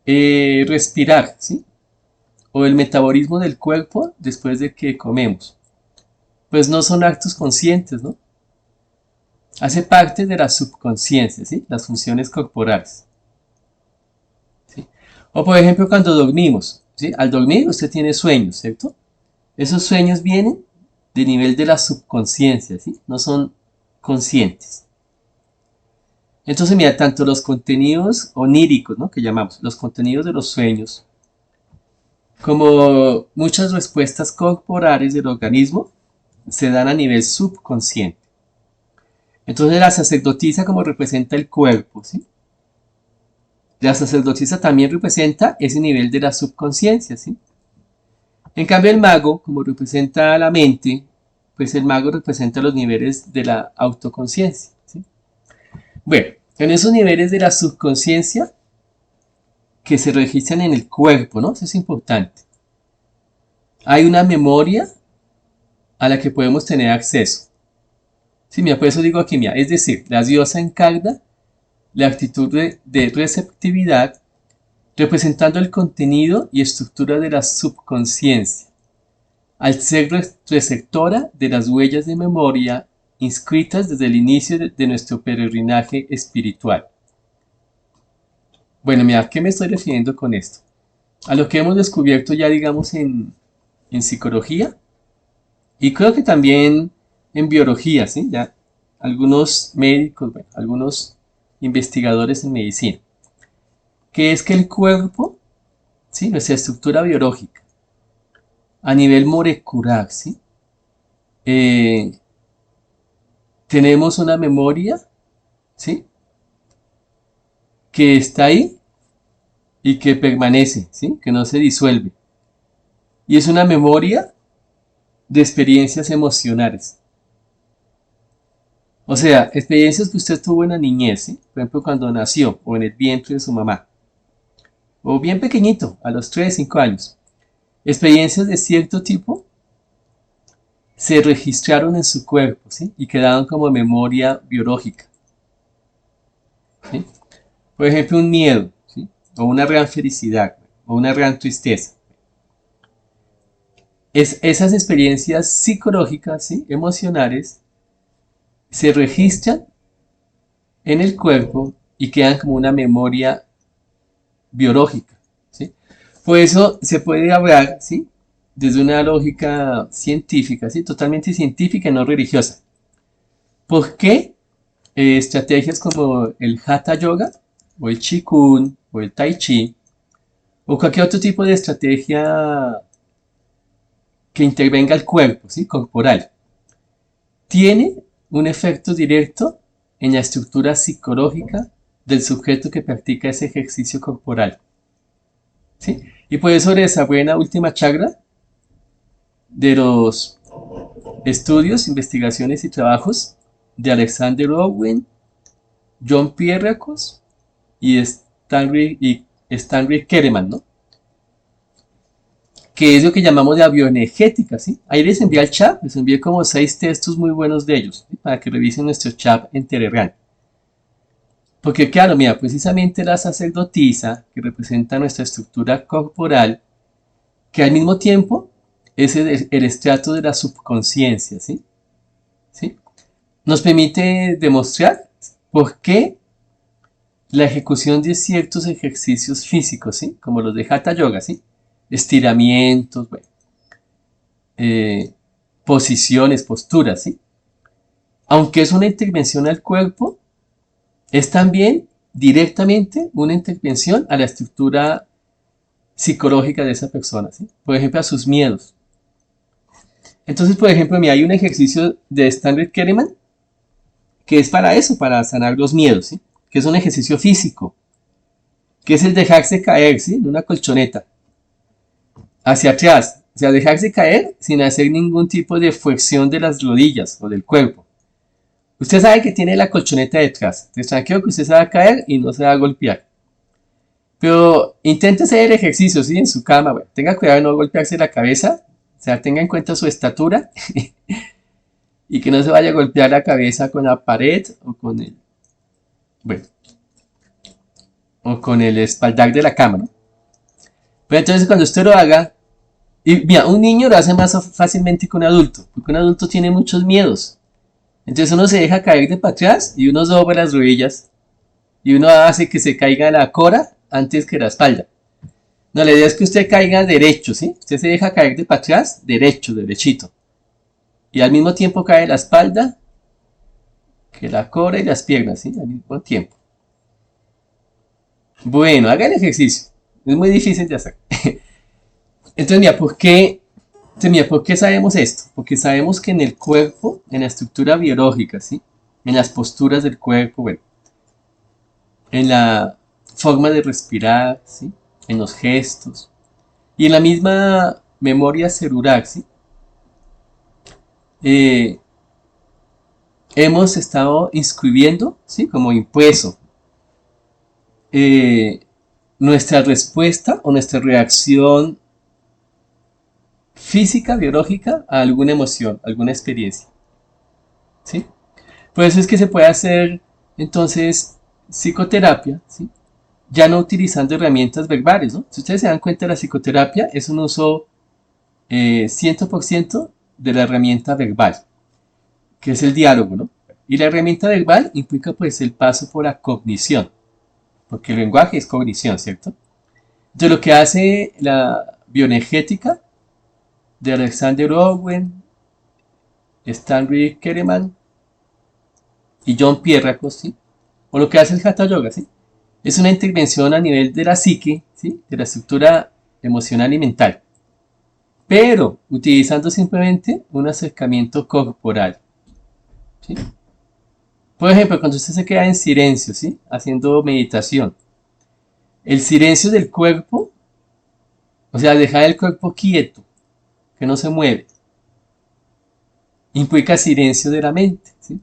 respirar, ¿sí? O el metabolismo del cuerpo después de que comemos. Pues no son actos conscientes, ¿no? Hace parte de la subconsciencia, ¿sí? Las funciones corporales, ¿sí? O por ejemplo, cuando dormimos, ¿sí? Al dormir usted tiene sueños, ¿cierto? Esos sueños vienen del nivel de la subconsciencia, ¿sí? No son conscientes. Entonces, mira, tanto los contenidos oníricos, ¿no? Que llamamos, los contenidos de los sueños, como muchas respuestas corporales del organismo, se dan a nivel subconsciente. Entonces, la sacerdotisa como representa el cuerpo, ¿sí? La sacerdotisa también representa ese nivel de la subconsciencia, ¿sí? En cambio, el mago, como representa la mente, pues el mago representa los niveles de la autoconciencia, ¿sí? Bueno, en esos niveles de la subconsciencia que se registran en el cuerpo, ¿no? Eso es importante. Hay una memoria a la que podemos tener acceso. Sí, mira, por eso digo aquí, mira, es decir, la diosa encarna la actitud de receptividad representando el contenido y estructura de la subconsciencia, al ser receptora de las huellas de memoria inscritas desde el inicio de nuestro peregrinaje espiritual. Bueno, mira, ¿a qué me estoy refiriendo con esto? A lo que hemos descubierto ya, digamos, en psicología y creo que también en biología, ¿sí? Ya algunos médicos, bueno, algunos investigadores en medicina, que es que el cuerpo, ¿sí? Nuestra estructura biológica, a nivel molecular, ¿sí? Eh, tenemos una memoria, ¿sí? Que está ahí y que permanece, ¿sí? Que no se disuelve. Y es una memoria de experiencias emocionales. O sea, experiencias que usted tuvo en la niñez, ¿sí? Por ejemplo, cuando nació o en el vientre de su mamá. O bien pequeñito, a los 3, 5 años. Experiencias de cierto tipo se registraron en su cuerpo, ¿sí? Y quedaron como memoria biológica, ¿sí? Por ejemplo, un miedo, ¿sí? O una gran felicidad, o una gran tristeza. Esas experiencias psicológicas, ¿sí? Emocionales, se registran en el cuerpo y quedan como una memoria biológica, ¿sí? Por eso se puede hablar, ¿sí? Desde una lógica científica, ¿sí? Totalmente científica y no religiosa. ¿Por qué estrategias como el Hatha Yoga, o el Qigong, o el Tai Chi, o cualquier otro tipo de estrategia que intervenga el cuerpo, ¿sí? Corporal, tiene un efecto directo en la estructura psicológica del sujeto que practica ese ejercicio corporal. ¿Sí? Y por eso desarrollé la última chakra de los estudios, investigaciones y trabajos de Alexander Owen, John Pierrakos y Stanley Kerman, ¿no? Que es lo que llamamos la bioenergética, ¿sí? Ahí les envié al chat, les envié como 6 textos muy buenos de ellos, ¿sí? Para que revisen nuestro chat en Telegram. Porque claro, mira, precisamente la sacerdotisa, que representa nuestra estructura corporal, que al mismo tiempo es el estrato de la subconsciencia, ¿sí? ¿Sí? Nos permite demostrar por qué la ejecución de ciertos ejercicios físicos, ¿sí? Como los de Hatha Yoga, ¿sí? Estiramientos, bueno, posiciones, posturas, ¿sí? Aunque es una intervención al cuerpo, es también directamente una intervención a la estructura psicológica de esa persona, ¿sí? Por ejemplo, a sus miedos. Entonces, por ejemplo, mira, hay un ejercicio de Stanley Kerriman que es para eso, para sanar los miedos, ¿sí? Que es un ejercicio físico, que es el dejarse caer, ¿sí? En una colchoneta, hacia atrás, o sea, dejarse caer sin hacer ningún tipo de flexión de las rodillas o del cuerpo. Usted sabe que tiene la colchoneta detrás, entonces tranquilo que usted se va a caer y no se va a golpear. Pero intente hacer el ejercicio, ¿sí? En su cama, bueno, tenga cuidado de no golpearse la cabeza, o sea, tenga en cuenta su estatura y que no se vaya a golpear la cabeza con la pared o con el, bueno, o con el espaldar de la cama, ¿no? Pero entonces cuando usted lo haga, y mira, un niño lo hace más fácilmente que un adulto, porque un adulto tiene muchos miedos. Entonces uno se deja caer de para atrás y uno dobla las rodillas y uno hace que se caiga la cora antes que la espalda. No, la idea es que usted caiga derecho, ¿sí? Usted se deja caer de para atrás, derecho, derechito. Y al mismo tiempo cae la espalda, que la cora y las piernas, ¿sí? Al mismo tiempo. Bueno, haga el ejercicio. Es muy difícil de hacer. Entonces, mira, ¿por qué sabemos esto? Porque sabemos que en el cuerpo, en la estructura biológica, ¿sí? En las posturas del cuerpo, bueno, en la forma de respirar, ¿sí? En los gestos y en la misma memoria celular, ¿sí? Eh, hemos estado inscribiendo, ¿sí? Como impreso, eh, nuestra respuesta o nuestra reacción física, biológica a alguna emoción, alguna experiencia, ¿sí? Por eso es que se puede hacer entonces psicoterapia, ¿sí? Ya no utilizando herramientas verbales, ¿no? Si ustedes se dan cuenta, la psicoterapia es un uso 100% de la herramienta verbal, que es el diálogo, ¿no? Y la herramienta verbal implica pues el paso por la cognición, porque el lenguaje es cognición, ¿cierto? Entonces lo que hace la bioenergética de Alexander Owen, Stanley Kerriman y John Pierrakos, ¿sí? O lo que hace el Hatha Yoga, ¿sí? Es una intervención a nivel de la psique, ¿sí? De la estructura emocional y mental, pero utilizando simplemente un acercamiento corporal, ¿sí? Por ejemplo, cuando usted se queda en silencio, ¿sí? Haciendo meditación, el silencio del cuerpo, o sea, dejar el cuerpo quieto, que no se mueve, implica silencio de la mente, ¿sí?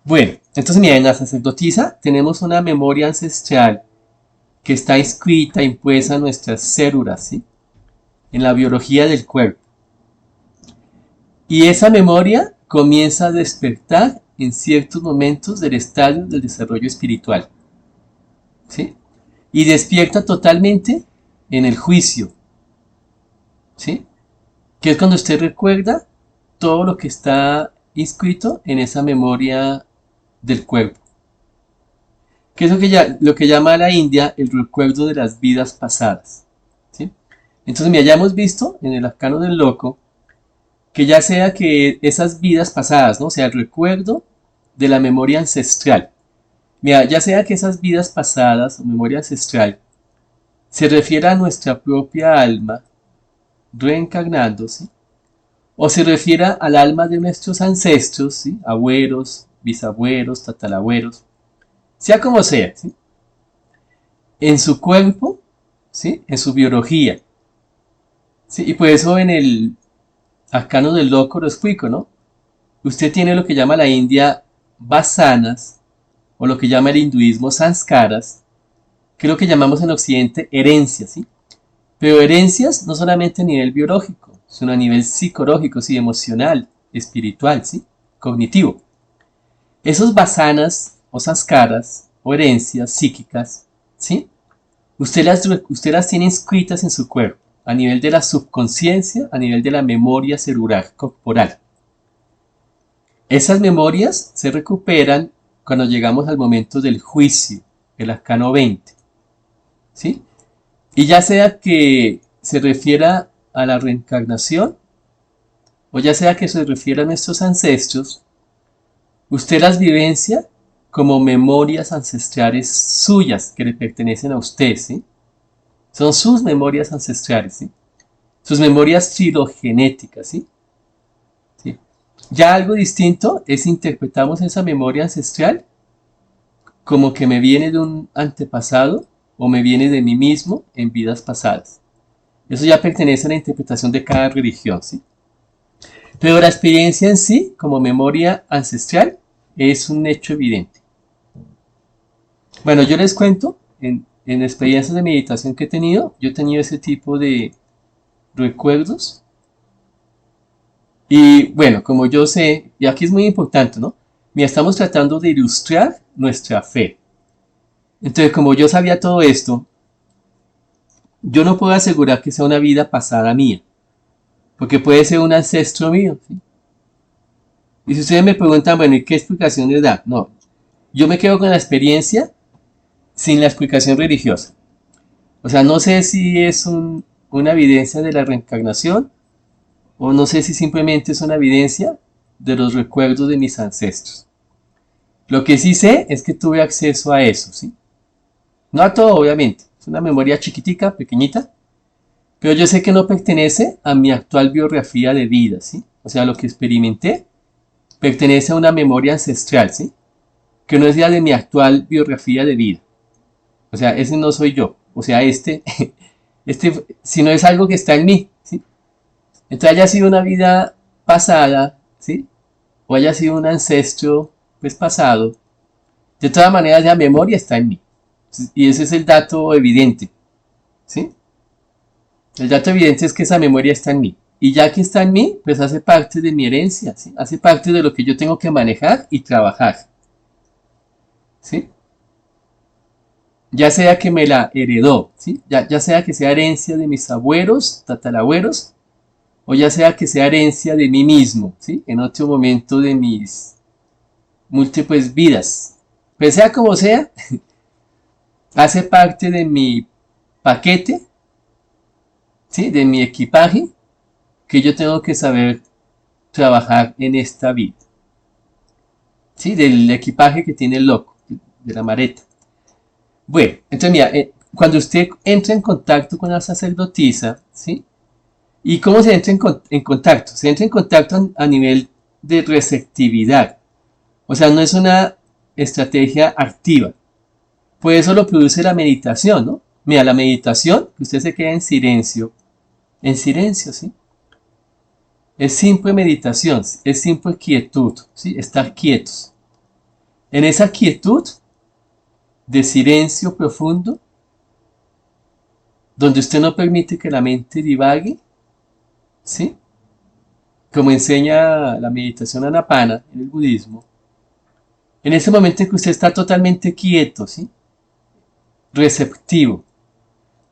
Bueno, entonces mira, en la sacerdotisa tenemos una memoria ancestral que está inscrita, impuesta en nuestras células, ¿sí? En la biología del cuerpo. Y esa memoria comienza a despertar en ciertos momentos del estadio del desarrollo espiritual, ¿sí? Y despierta totalmente en el juicio, ¿sí? Que es cuando usted recuerda todo lo que está inscrito en esa memoria del cuerpo. Que es lo que llama a la India el recuerdo de las vidas pasadas, ¿sí? Entonces, mira, ya hemos visto en el arcano del loco que ya sea que esas vidas pasadas, ¿no? O sea, el recuerdo de la memoria ancestral. Mira, ya sea que esas vidas pasadas o memoria ancestral se refiera a nuestra propia alma reencarnándose, o se refiera al alma de nuestros ancestros, ¿sí? Abuelos, bisabuelos, tatarabuelos, sea como sea, ¿sí? En su cuerpo, ¿sí? En su biología, ¿sí? Y por eso en el arcano del loco lo explico, ¿no? Usted tiene lo que llama la India vasanas, o lo que llama el hinduismo sanskaras, que es lo que llamamos en Occidente herencias, ¿sí? Pero herencias no solamente a nivel biológico, sino a nivel psicológico, sí, emocional, espiritual, ¿sí? Cognitivo. Esos vasanas o sanskaras o herencias psíquicas, ¿sí? Usted las tiene inscritas en su cuerpo, a nivel de la subconsciencia, a nivel de la memoria celular corporal. Esas memorias se recuperan cuando llegamos al momento del juicio, el arcano 20, ¿sí? Y ya sea que se refiera a la reencarnación, o ya sea que se refiera a nuestros ancestros, usted las vivencia como memorias ancestrales suyas que le pertenecen a usted, ¿sí? Son sus memorias ancestrales, ¿sí? Sus memorias filogenéticas, ¿sí? ¿Sí? Ya algo distinto es interpretamos esa memoria ancestral como que me viene de un antepasado o me viene de mí mismo en vidas pasadas. Eso ya pertenece a la interpretación de cada religión, ¿sí? Pero la experiencia en sí, como memoria ancestral, es un hecho evidente. Bueno, yo les cuento, en experiencias de meditación que he tenido, yo he tenido ese tipo de recuerdos. Y bueno, como yo sé, y aquí es muy importante, ¿no? Mira, estamos tratando de ilustrar nuestra fe. Entonces, como yo sabía todo esto, yo no puedo asegurar que sea una vida pasada mía, porque puede ser un ancestro mío, ¿sí? Y si ustedes me preguntan, bueno, ¿y qué explicación les da? No, yo me quedo con la experiencia sin la explicación religiosa. O sea, no sé si es una evidencia de la reencarnación o no sé si simplemente es una evidencia de los recuerdos de mis ancestros. Lo que sí sé es que tuve acceso a eso, ¿sí? No a todo, obviamente. Es una memoria chiquitica, pequeñita, pero yo sé que no pertenece a mi actual biografía de vida, ¿sí? O sea, lo que experimenté pertenece a una memoria ancestral, ¿sí? Que no es ya de mi actual biografía de vida. O sea, ese no soy yo. O sea, si no es algo que está en mí, ¿sí? Entonces haya sido una vida pasada, ¿sí? O haya sido un ancestro, pues pasado. De todas maneras, la memoria está en mí. Y ese es el dato evidente, ¿sí? El dato evidente es que esa memoria está en mí. Y ya que está en mí, pues hace parte de mi herencia, ¿sí? Hace parte de lo que yo tengo que manejar y trabajar, ¿sí? Ya sea que me la heredó, ¿sí? Ya sea que sea herencia de mis abuelos, tatarabuelos, o ya sea que sea herencia de mí mismo, ¿sí? En otro momento de mis múltiples vidas. Pues sea como sea, hace parte de mi paquete, ¿sí? De mi equipaje que yo tengo que saber trabajar en esta vida, ¿sí? Del equipaje que tiene el loco, de la maleta. Bueno, entonces mira, cuando usted entra en contacto con la sacerdotisa, ¿sí? ¿Y cómo se entra en contacto? Se entra en contacto a nivel de receptividad. O sea, no es una estrategia activa. Por eso lo produce la meditación, ¿no? Mira, la meditación, que usted se queda en silencio, ¿sí? Es simple meditación, es simple quietud, ¿sí? Estar quietos. En esa quietud de silencio profundo, donde usted no permite que la mente divague, ¿sí? Como enseña la meditación anapana en el budismo, en ese momento en que usted está totalmente quieto, ¿sí? Receptivo,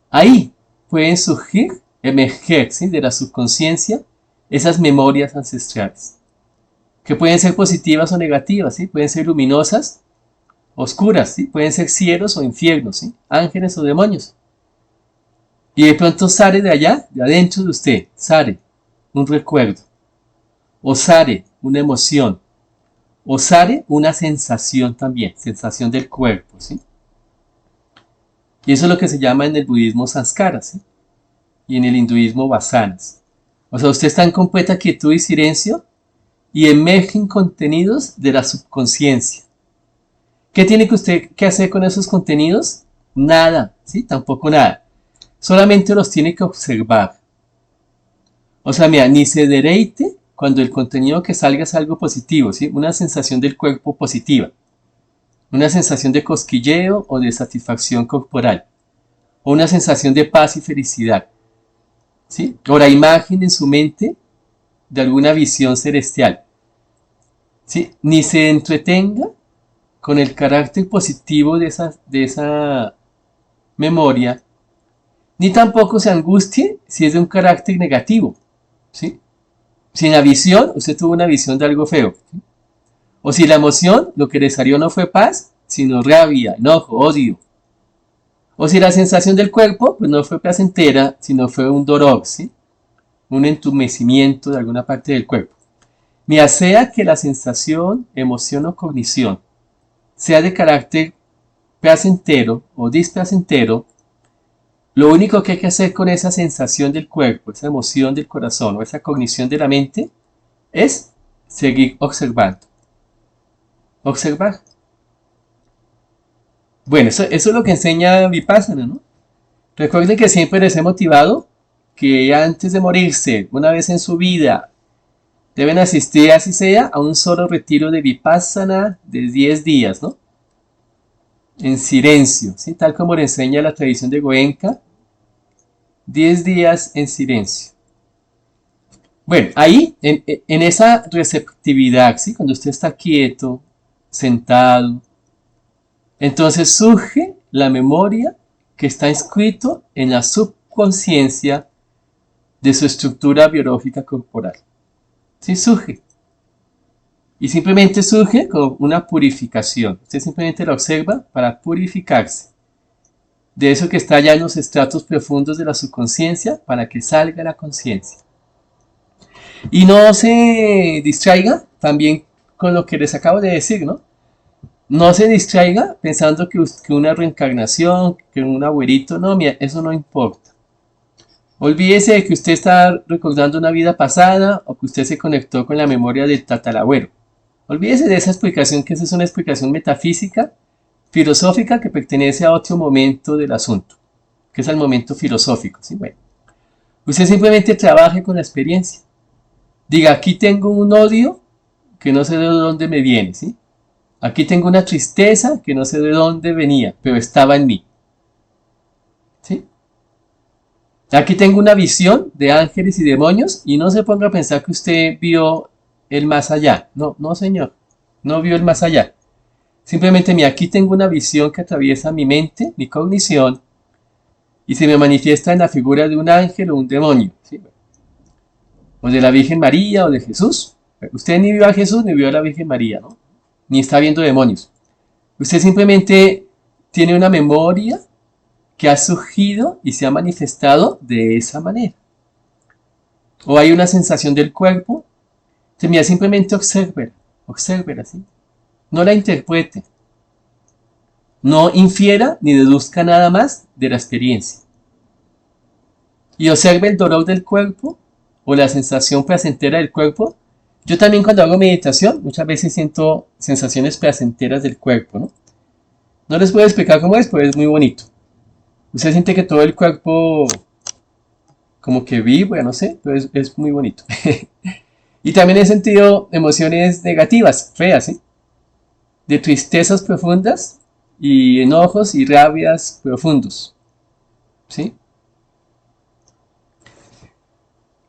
ahí pueden surgir, emerger, ¿sí? De la subconsciencia esas memorias ancestrales, que pueden ser positivas o negativas, ¿sí? Pueden ser luminosas, oscuras, ¿sí? Pueden ser cielos o infiernos, ¿sí? Ángeles o demonios. Y de pronto sale de allá, de adentro de usted, sale un recuerdo, o sale una emoción, o sale una sensación también, sensación del cuerpo, ¿sí? Y eso es lo que se llama en el budismo sanskaras, ¿sí? Y en el hinduismo vasanas. O sea, usted está en completa quietud y silencio y emergen contenidos de la subconsciencia. ¿Qué tiene que usted que hacer con esos contenidos? Nada, ¿sí? Tampoco nada. Solamente los tiene que observar. O sea, mira, ni se deleite cuando el contenido que salga es algo positivo, ¿sí? Una sensación del cuerpo positiva. Una sensación de cosquilleo o de satisfacción corporal. O una sensación de paz y felicidad, ¿sí? O la imagen en su mente de alguna visión celestial, ¿sí? Ni se entretenga con el carácter positivo de esa memoria, ni tampoco se angustie si es de un carácter negativo, ¿sí? Si en la visión usted tuvo una visión de algo feo, ¿sí? O si la emoción lo que le salió no fue paz, sino rabia, enojo, odio. O si la sensación del cuerpo pues no fue placentera, sino fue un dolor, ¿sí? Un entumecimiento de alguna parte del cuerpo. Mira, sea que la sensación, emoción o cognición sea de carácter placentero o displacentero, lo único que hay que hacer con esa sensación del cuerpo, esa emoción del corazón o esa cognición de la mente es seguir observando. Observar. Bueno, eso es lo que enseña Vipassana, ¿no? Recuerden que siempre les he motivado que antes de morirse, una vez en su vida, deben asistir, así sea, a un solo retiro de Vipassana de 10 días, ¿no? En silencio, ¿sí? Tal como le enseña la tradición de Goenka, 10 días en silencio. Bueno, ahí, en esa receptividad, ¿sí? Cuando usted está quieto, sentado, entonces surge la memoria que está inscrito en la subconsciencia de su estructura biológica corporal. ¿Sí? Surge. Y simplemente surge como una purificación. Usted simplemente la observa para purificarse de eso que está ya en los estratos profundos de la subconsciencia para que salga la conciencia. Y no se distraiga también con lo que les acabo de decir, ¿no? No se distraiga pensando que una reencarnación, que un abuelito, no, mira, eso no importa. Olvídese de que usted está recordando una vida pasada o que usted se conectó con la memoria del tatarabuelo. Olvídese de esa explicación, que esa es una explicación metafísica, filosófica, que pertenece a otro momento del asunto, que es el momento filosófico, ¿sí? Bueno, usted simplemente trabaje con la experiencia. Diga, aquí tengo un odio que no sé de dónde me viene, ¿sí? Aquí tengo una tristeza que no sé de dónde venía, pero estaba en mí, ¿sí? Aquí tengo una visión de ángeles y demonios y no se ponga a pensar que usted vio el más allá. No, no señor, no vio el más allá. Simplemente, mira, aquí tengo una visión que atraviesa mi mente, mi cognición, y se me manifiesta en la figura de un ángel o un demonio, ¿sí? O de la Virgen María o de Jesús. Usted ni vio a Jesús ni vio a la Virgen María, ¿no? Ni está viendo demonios. Usted simplemente tiene una memoria que ha surgido y se ha manifestado de esa manera. O hay una sensación del cuerpo. Entonces, mira, simplemente obsérvela, ¿sí? No la interprete. No infiera ni deduzca nada más de la experiencia. Y observe el dolor del cuerpo o la sensación placentera del cuerpo. Yo también cuando hago meditación muchas veces siento sensaciones placenteras del cuerpo, ¿no? No les puedo explicar cómo es, pero es muy bonito. Usted siente que todo el cuerpo como que vibra, no sé, pero es muy bonito. Y también he sentido emociones negativas, feas, ¿sí? De tristezas profundas y enojos y rabias profundos, ¿sí?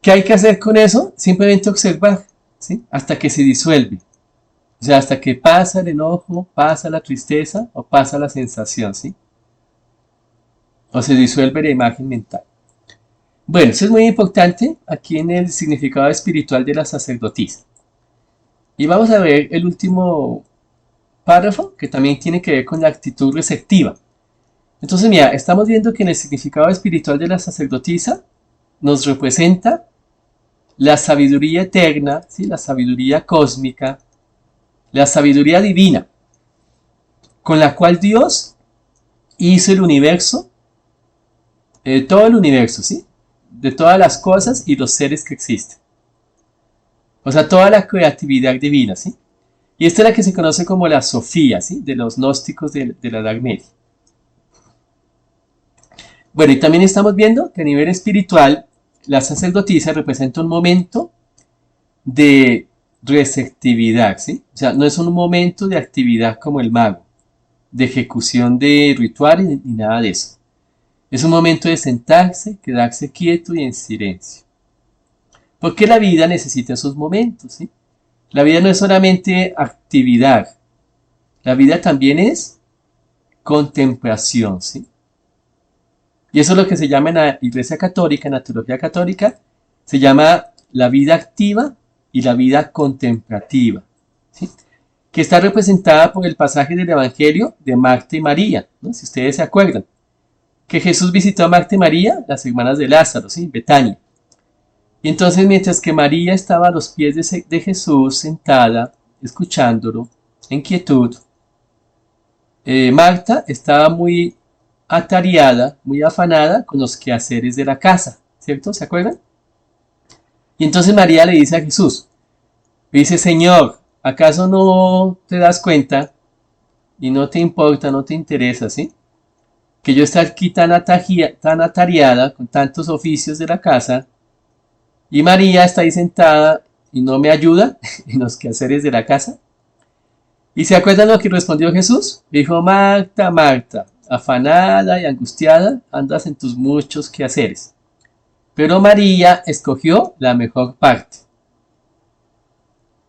¿Qué hay que hacer con eso? Simplemente observar, ¿sí? Hasta que se disuelve. O sea, hasta que pasa el enojo, pasa la tristeza o pasa la sensación, ¿sí? O se disuelve la imagen mental. Bueno, eso es muy importante aquí en el significado espiritual de la sacerdotisa. Y vamos a ver el último párrafo, que también tiene que ver con la actitud receptiva. Entonces, mira, estamos viendo que en el significado espiritual de la sacerdotisa nos representa la sabiduría eterna, ¿sí? La sabiduría cósmica, la sabiduría divina, con la cual Dios hizo el universo, todo el universo, ¿sí? De todas las cosas y los seres que existen. O sea, toda la creatividad divina, ¿sí? Y esta es la que se conoce como la Sofía, ¿sí? De los gnósticos de la Edad Media. Bueno, y también estamos viendo que a nivel espiritual, la sacerdotisa representa un momento de receptividad, ¿sí? O sea, no es un momento de actividad como el mago, de ejecución de rituales ni nada de eso. Es un momento de sentarse, quedarse quieto y en silencio. Porque la vida necesita esos momentos, ¿sí? La vida no es solamente actividad, la vida también es contemplación, ¿sí? Y eso es lo que se llama en la Iglesia Católica, en la teología católica, se llama la vida activa y la vida contemplativa, ¿sí? Que está representada por el pasaje del Evangelio de Marta y María, ¿no? Si ustedes se acuerdan, que Jesús visitó a Marta y María, las hermanas de Lázaro, ¿sí? Betania. Y entonces mientras que María estaba a los pies de Jesús sentada, escuchándolo, en quietud, Marta estaba muy atareada, muy afanada con los quehaceres de la casa, ¿cierto? ¿Se acuerdan? Y entonces María le dice a Jesús, le dice, Señor, ¿acaso no te das cuenta y no te importa, no te interesa, ¿sí? Que yo estoy aquí tan atareada con tantos oficios de la casa y María está ahí sentada y no me ayuda en los quehaceres de la casa. ¿Y se acuerdan lo que respondió Jesús? Dijo, Marta, Marta, afanada y angustiada, andas en tus muchos quehaceres. Pero María escogió la mejor parte.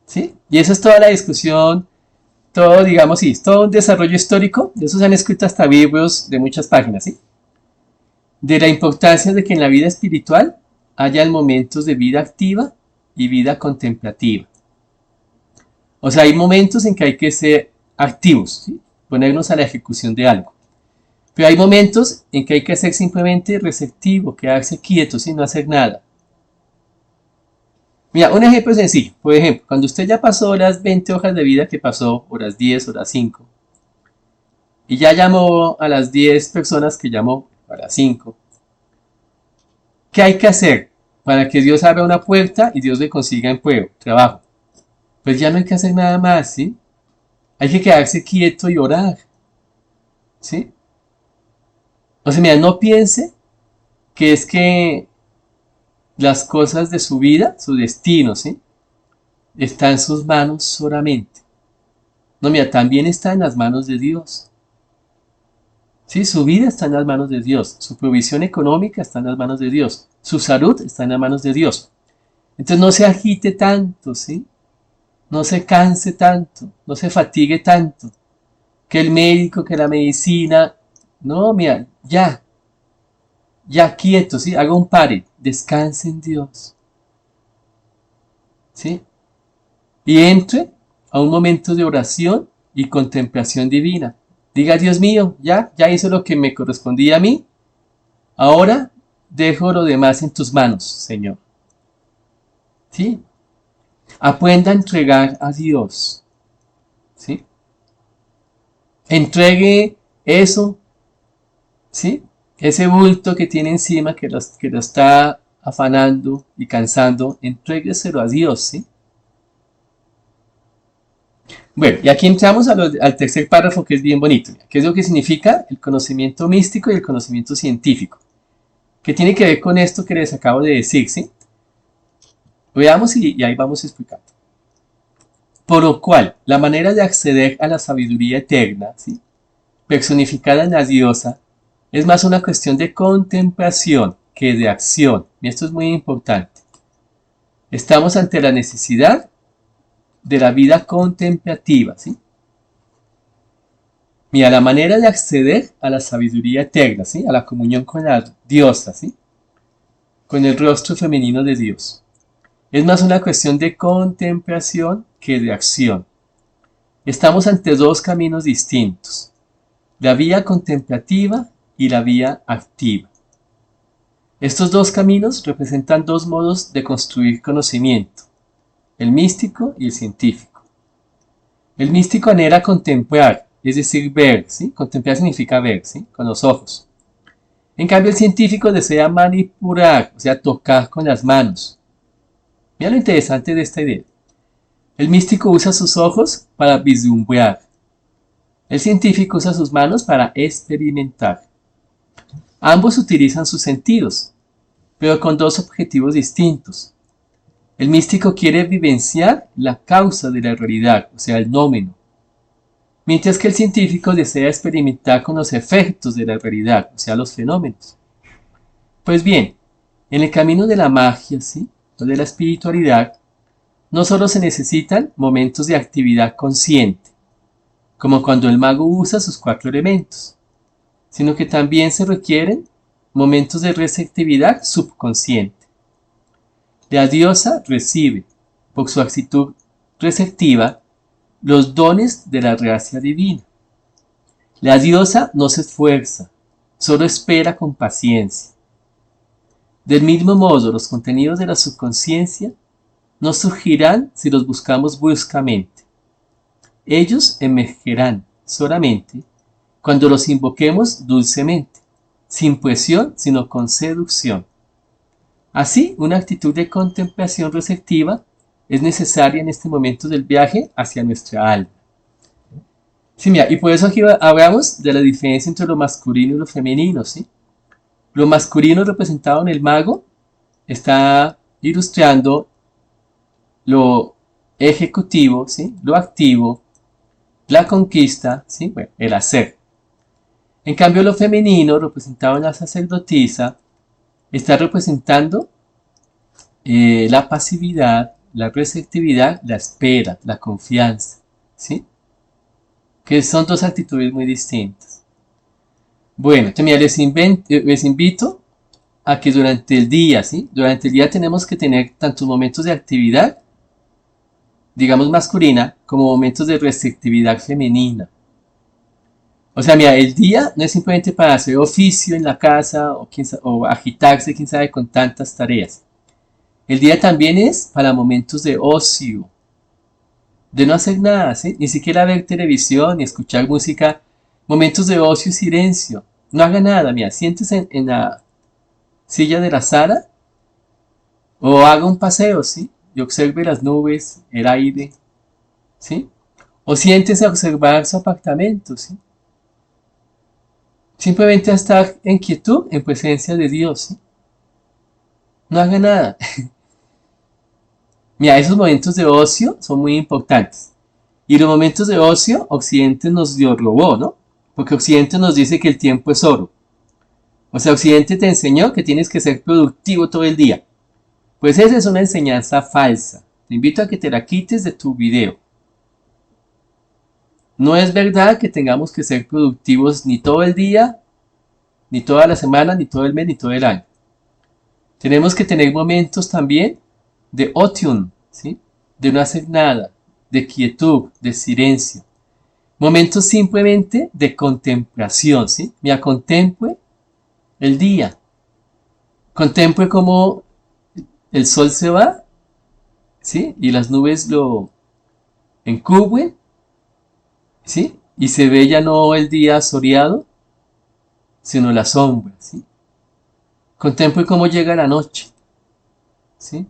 ¿Sí? Y eso es toda la discusión, todo, digamos, sí, es todo un desarrollo histórico. De eso se han escrito hasta libros de muchas páginas, ¿sí? De la importancia de que en la vida espiritual haya momentos de vida activa y vida contemplativa. O sea, hay momentos en que hay que ser activos, ¿sí? Ponernos a la ejecución de algo. Pero hay momentos en que hay que ser simplemente receptivo, quedarse quieto sin no hacer nada. Mira, un ejemplo sencillo. Por ejemplo, cuando usted ya pasó las 20 hojas de vida que pasó, o las 10 o las 5, y ya llamó a las 10 personas que llamó a las 5, ¿qué hay que hacer para que Dios abra una puerta y Dios le consiga empleo, trabajo? Pues ya no hay que hacer nada más, ¿sí? Hay que quedarse quieto y orar, ¿sí? O sea, mira, no piense que es que las cosas de su vida, su destino, ¿sí? Está en sus manos solamente. No, mira, también está en las manos de Dios. ¿Sí? Su vida está en las manos de Dios. Su provisión económica está en las manos de Dios. Su salud está en las manos de Dios. Entonces no se agite tanto, ¿sí? No se canse tanto, no se fatigue tanto. Que el médico, que la medicina. No, mira, ya quieto, ¿sí? Haga un pare, descanse en Dios, ¿sí? Y entre a un momento de oración y contemplación divina. Diga, Dios mío, ya hice lo que me correspondía a mí, ahora dejo lo demás en tus manos, Señor, ¿sí? Aprenda a entregar a Dios, ¿sí? Entregue eso, ¿sí? Ese bulto que tiene encima, que lo está afanando y cansando, entrégueselo a Dios, ¿sí? Bueno, y aquí entramos al tercer párrafo, que es bien bonito. ¿Qué es lo que significa el conocimiento místico y el conocimiento científico? ¿Qué tiene que ver con esto que les acabo de decir, ¿sí? Veamos y ahí vamos explicando. Por lo cual, la manera de acceder a la sabiduría eterna, ¿sí? Personificada en la diosa, es más una cuestión de contemplación que de acción. Y esto es muy importante. Estamos ante la necesidad de la vida contemplativa, ¿sí? Mira, la manera de acceder a la sabiduría eterna, ¿sí? A la comunión con la diosa, ¿sí? Con el rostro femenino de Dios. Es más una cuestión de contemplación que de acción. Estamos ante dos caminos distintos. La vía contemplativa y la vía activa. Estos dos caminos representan dos modos de construir conocimiento, el místico y el científico. El místico anhela contemplar, es decir, ver, ¿sí? Contemplar significa ver, ¿sí? Con los ojos. En cambio, el científico desea manipular, o sea, tocar con las manos. Mira lo interesante de esta idea. El místico usa sus ojos para vislumbrar. El científico usa sus manos para experimentar. Ambos utilizan sus sentidos, pero con dos objetivos distintos. El místico quiere vivenciar la causa de la realidad, o sea, el nómeno, mientras que el científico desea experimentar con los efectos de la realidad, o sea, los fenómenos. Pues bien, en el camino de la magia, ¿sí?, o de la espiritualidad, no solo se necesitan momentos de actividad consciente, como cuando el mago usa sus 4 elementos, sino que también se requieren momentos de receptividad subconsciente. La diosa recibe, por su actitud receptiva, los dones de la gracia divina. La diosa no se esfuerza, solo espera con paciencia. Del mismo modo, los contenidos de la subconsciencia no surgirán si los buscamos bruscamente. Ellos emergerán solamente cuando los invoquemos dulcemente, sin presión, sino con seducción. Así, una actitud de contemplación receptiva es necesaria en este momento del viaje hacia nuestra alma. Sí, mira, y por eso aquí hablamos de la diferencia entre lo masculino y lo femenino, ¿sí? Lo masculino representado en el mago está ilustrando lo ejecutivo, ¿sí?, lo activo, la conquista, ¿sí?, bueno, el hacer. En cambio, lo femenino, representado en la sacerdotisa, está representando la pasividad, la receptividad, la espera, la confianza, ¿sí?, que son dos actitudes muy distintas. Bueno, mira, les invito a que durante el día, ¿sí?, durante el día tenemos que tener tantos momentos de actividad, digamos masculina, como momentos de receptividad femenina. O sea, mira, el día no es simplemente para hacer oficio en la casa o agitarse, quién sabe, con tantas tareas. El día también es para momentos de ocio, de no hacer nada, ¿sí?, ni siquiera ver televisión ni escuchar música. Momentos de ocio y silencio. No haga nada, mira, siéntese en la silla de la sala o haga un paseo, ¿sí?, y observe las nubes, el aire, ¿sí? O siéntese a observar su apartamento, ¿sí? Simplemente a estar en quietud, en presencia de Dios, ¿sí? No haga nada. Mira, esos momentos de ocio son muy importantes. Y los momentos de ocio, Occidente nos los robó, ¿no? Porque Occidente nos dice que el tiempo es oro. O sea, Occidente te enseñó que tienes que ser productivo todo el día. Pues esa es una enseñanza falsa. Te invito a que te la quites de tu video. No es verdad que tengamos que ser productivos ni todo el día, ni toda la semana, ni todo el mes, ni todo el año. Tenemos que tener momentos también de otium, ¿sí?, de no hacer nada, de quietud, de silencio. Momentos simplemente de contemplación, ¿sí? Mira, contemple el día. Contemple cómo el sol se va, ¿sí?, y las nubes lo encubren, ¿sí?, y se ve ya no el día soleado, sino la sombra, ¿sí? Contemple cómo llega la noche, ¿sí?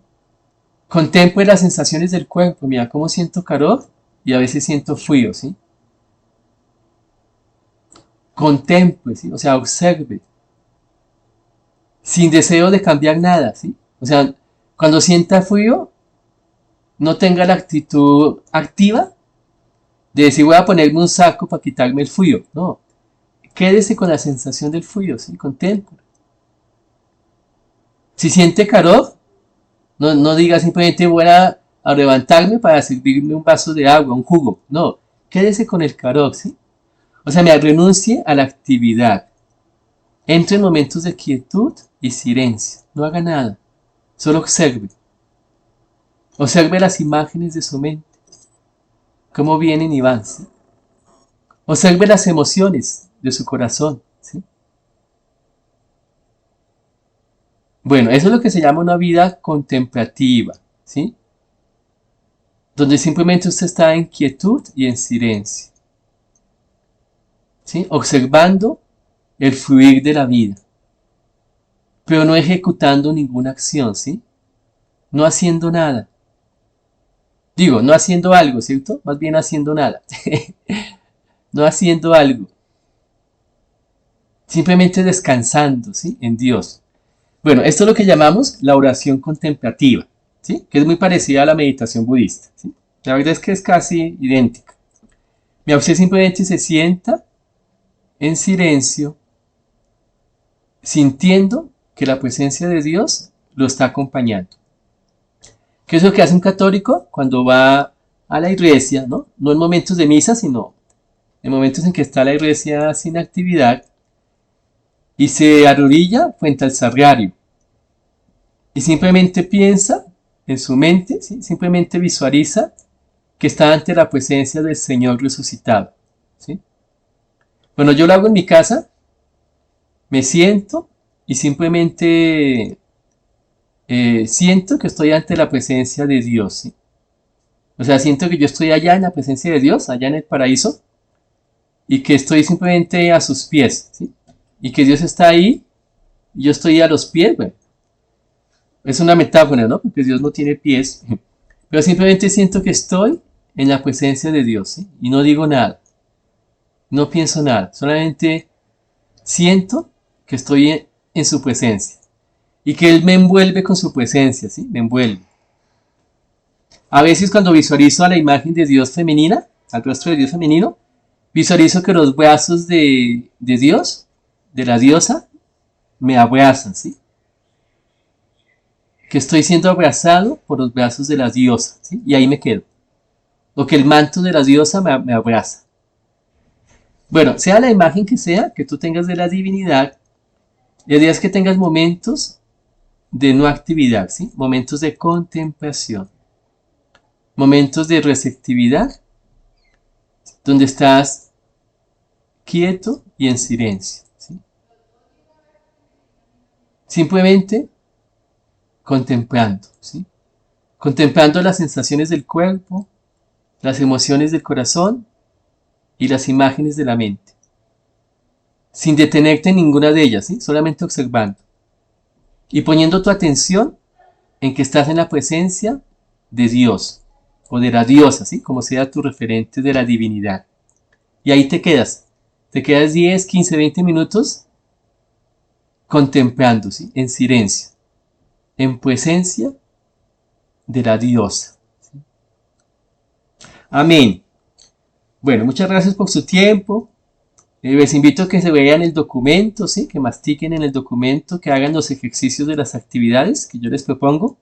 Contemple las sensaciones del cuerpo. Mira cómo siento calor y a veces siento frío, ¿sí? Contemple, ¿sí? O sea, observe, sin deseo de cambiar nada, ¿sí? O sea, cuando sienta frío, no tenga la actitud activa de decir voy a ponerme un saco para quitarme el frío. No, quédese con la sensación del frío, ¿sí? Contemple. Si siente calor, no diga simplemente voy a levantarme para servirme un vaso de agua, un jugo. No, quédese con el calor, ¿sí? O sea, me renuncie a la actividad. Entre en momentos de quietud y silencio. No haga nada. Solo observe. Observe las imágenes de su mente. Cómo vienen y van, ¿sí? Observe las emociones de su corazón, ¿sí? Bueno, eso es lo que se llama una vida contemplativa, ¿sí? Donde simplemente usted está en quietud y en silencio, ¿sí?, observando el fluir de la vida, pero no ejecutando ninguna acción, ¿sí?, no haciendo nada. Digo, no haciendo algo, ¿cierto? Más bien haciendo nada. No haciendo algo. Simplemente descansando, ¿sí? En Dios. Bueno, esto es lo que llamamos la oración contemplativa, ¿sí? Que es muy parecida a la meditación budista, ¿sí? La verdad es que es casi idéntica. Mi usted simplemente se sienta en silencio, sintiendo que la presencia de Dios lo está acompañando. ¿Qué es lo que hace un católico cuando va a la iglesia, ¿no? No en momentos de misa, sino en momentos en que está la iglesia sin actividad y se arrodilla frente al sagrario y simplemente piensa en su mente, ¿sí? Simplemente visualiza que está ante la presencia del Señor resucitado, ¿sí? Bueno, yo lo hago en mi casa, me siento y simplemente siento que estoy ante la presencia de Dios, ¿sí? O sea, siento que yo estoy allá en la presencia de Dios, allá en el paraíso, y que estoy simplemente a sus pies, ¿sí? Y que Dios está ahí, y yo estoy a los pies, bueno, es una metáfora, ¿no? Porque Dios no tiene pies, pero simplemente siento que estoy en la presencia de Dios, ¿sí? Y no digo nada, no pienso nada, solamente siento que estoy en su presencia y que Él me envuelve con su presencia, ¿sí? Me envuelve. A veces cuando visualizo a la imagen de Dios femenina, al rostro de Dios femenino, visualizo que los brazos de Dios, de la diosa, me abrazan, ¿sí? Que estoy siendo abrazado por los brazos de la diosa, ¿sí? Y ahí me quedo. O que el manto de la diosa me abraza. Bueno, sea la imagen que tú tengas de la divinidad, la idea es que tengas momentos de no actividad, ¿sí? Momentos de contemplación, momentos de receptividad, donde estás quieto y en silencio, ¿sí? Simplemente contemplando, ¿sí? Contemplando las sensaciones del cuerpo, las emociones del corazón y las imágenes de la mente, sin detenerte en ninguna de ellas, ¿sí? Solamente observando y poniendo tu atención en que estás en la presencia de Dios o de la diosa, ¿sí? Como sea tu referente de la divinidad. Y ahí te quedas 10, 15, 20 minutos contemplando, ¿sí? En silencio, en presencia de la diosa. Amén. Bueno, muchas gracias por su tiempo. Les invito a que se vean el documento, ¿sí? Que mastiquen en el documento, que hagan los ejercicios de las actividades que yo les propongo,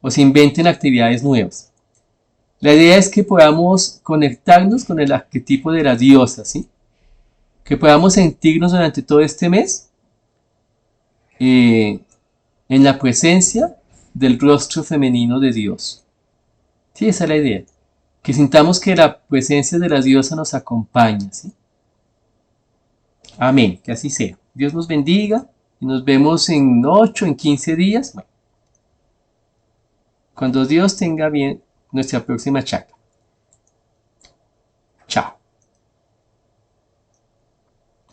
o se inventen actividades nuevas. La idea es que podamos conectarnos con el arquetipo de la diosa, ¿sí? Que podamos sentirnos durante todo este mes eh, en la presencia del rostro femenino de Dios. Sí, esa es la idea. Que sintamos que la presencia de la diosa nos acompaña, ¿sí? Amén, que así sea. Dios nos bendiga y nos vemos en 8, en 15 días. Bueno, cuando Dios tenga bien nuestra próxima charla.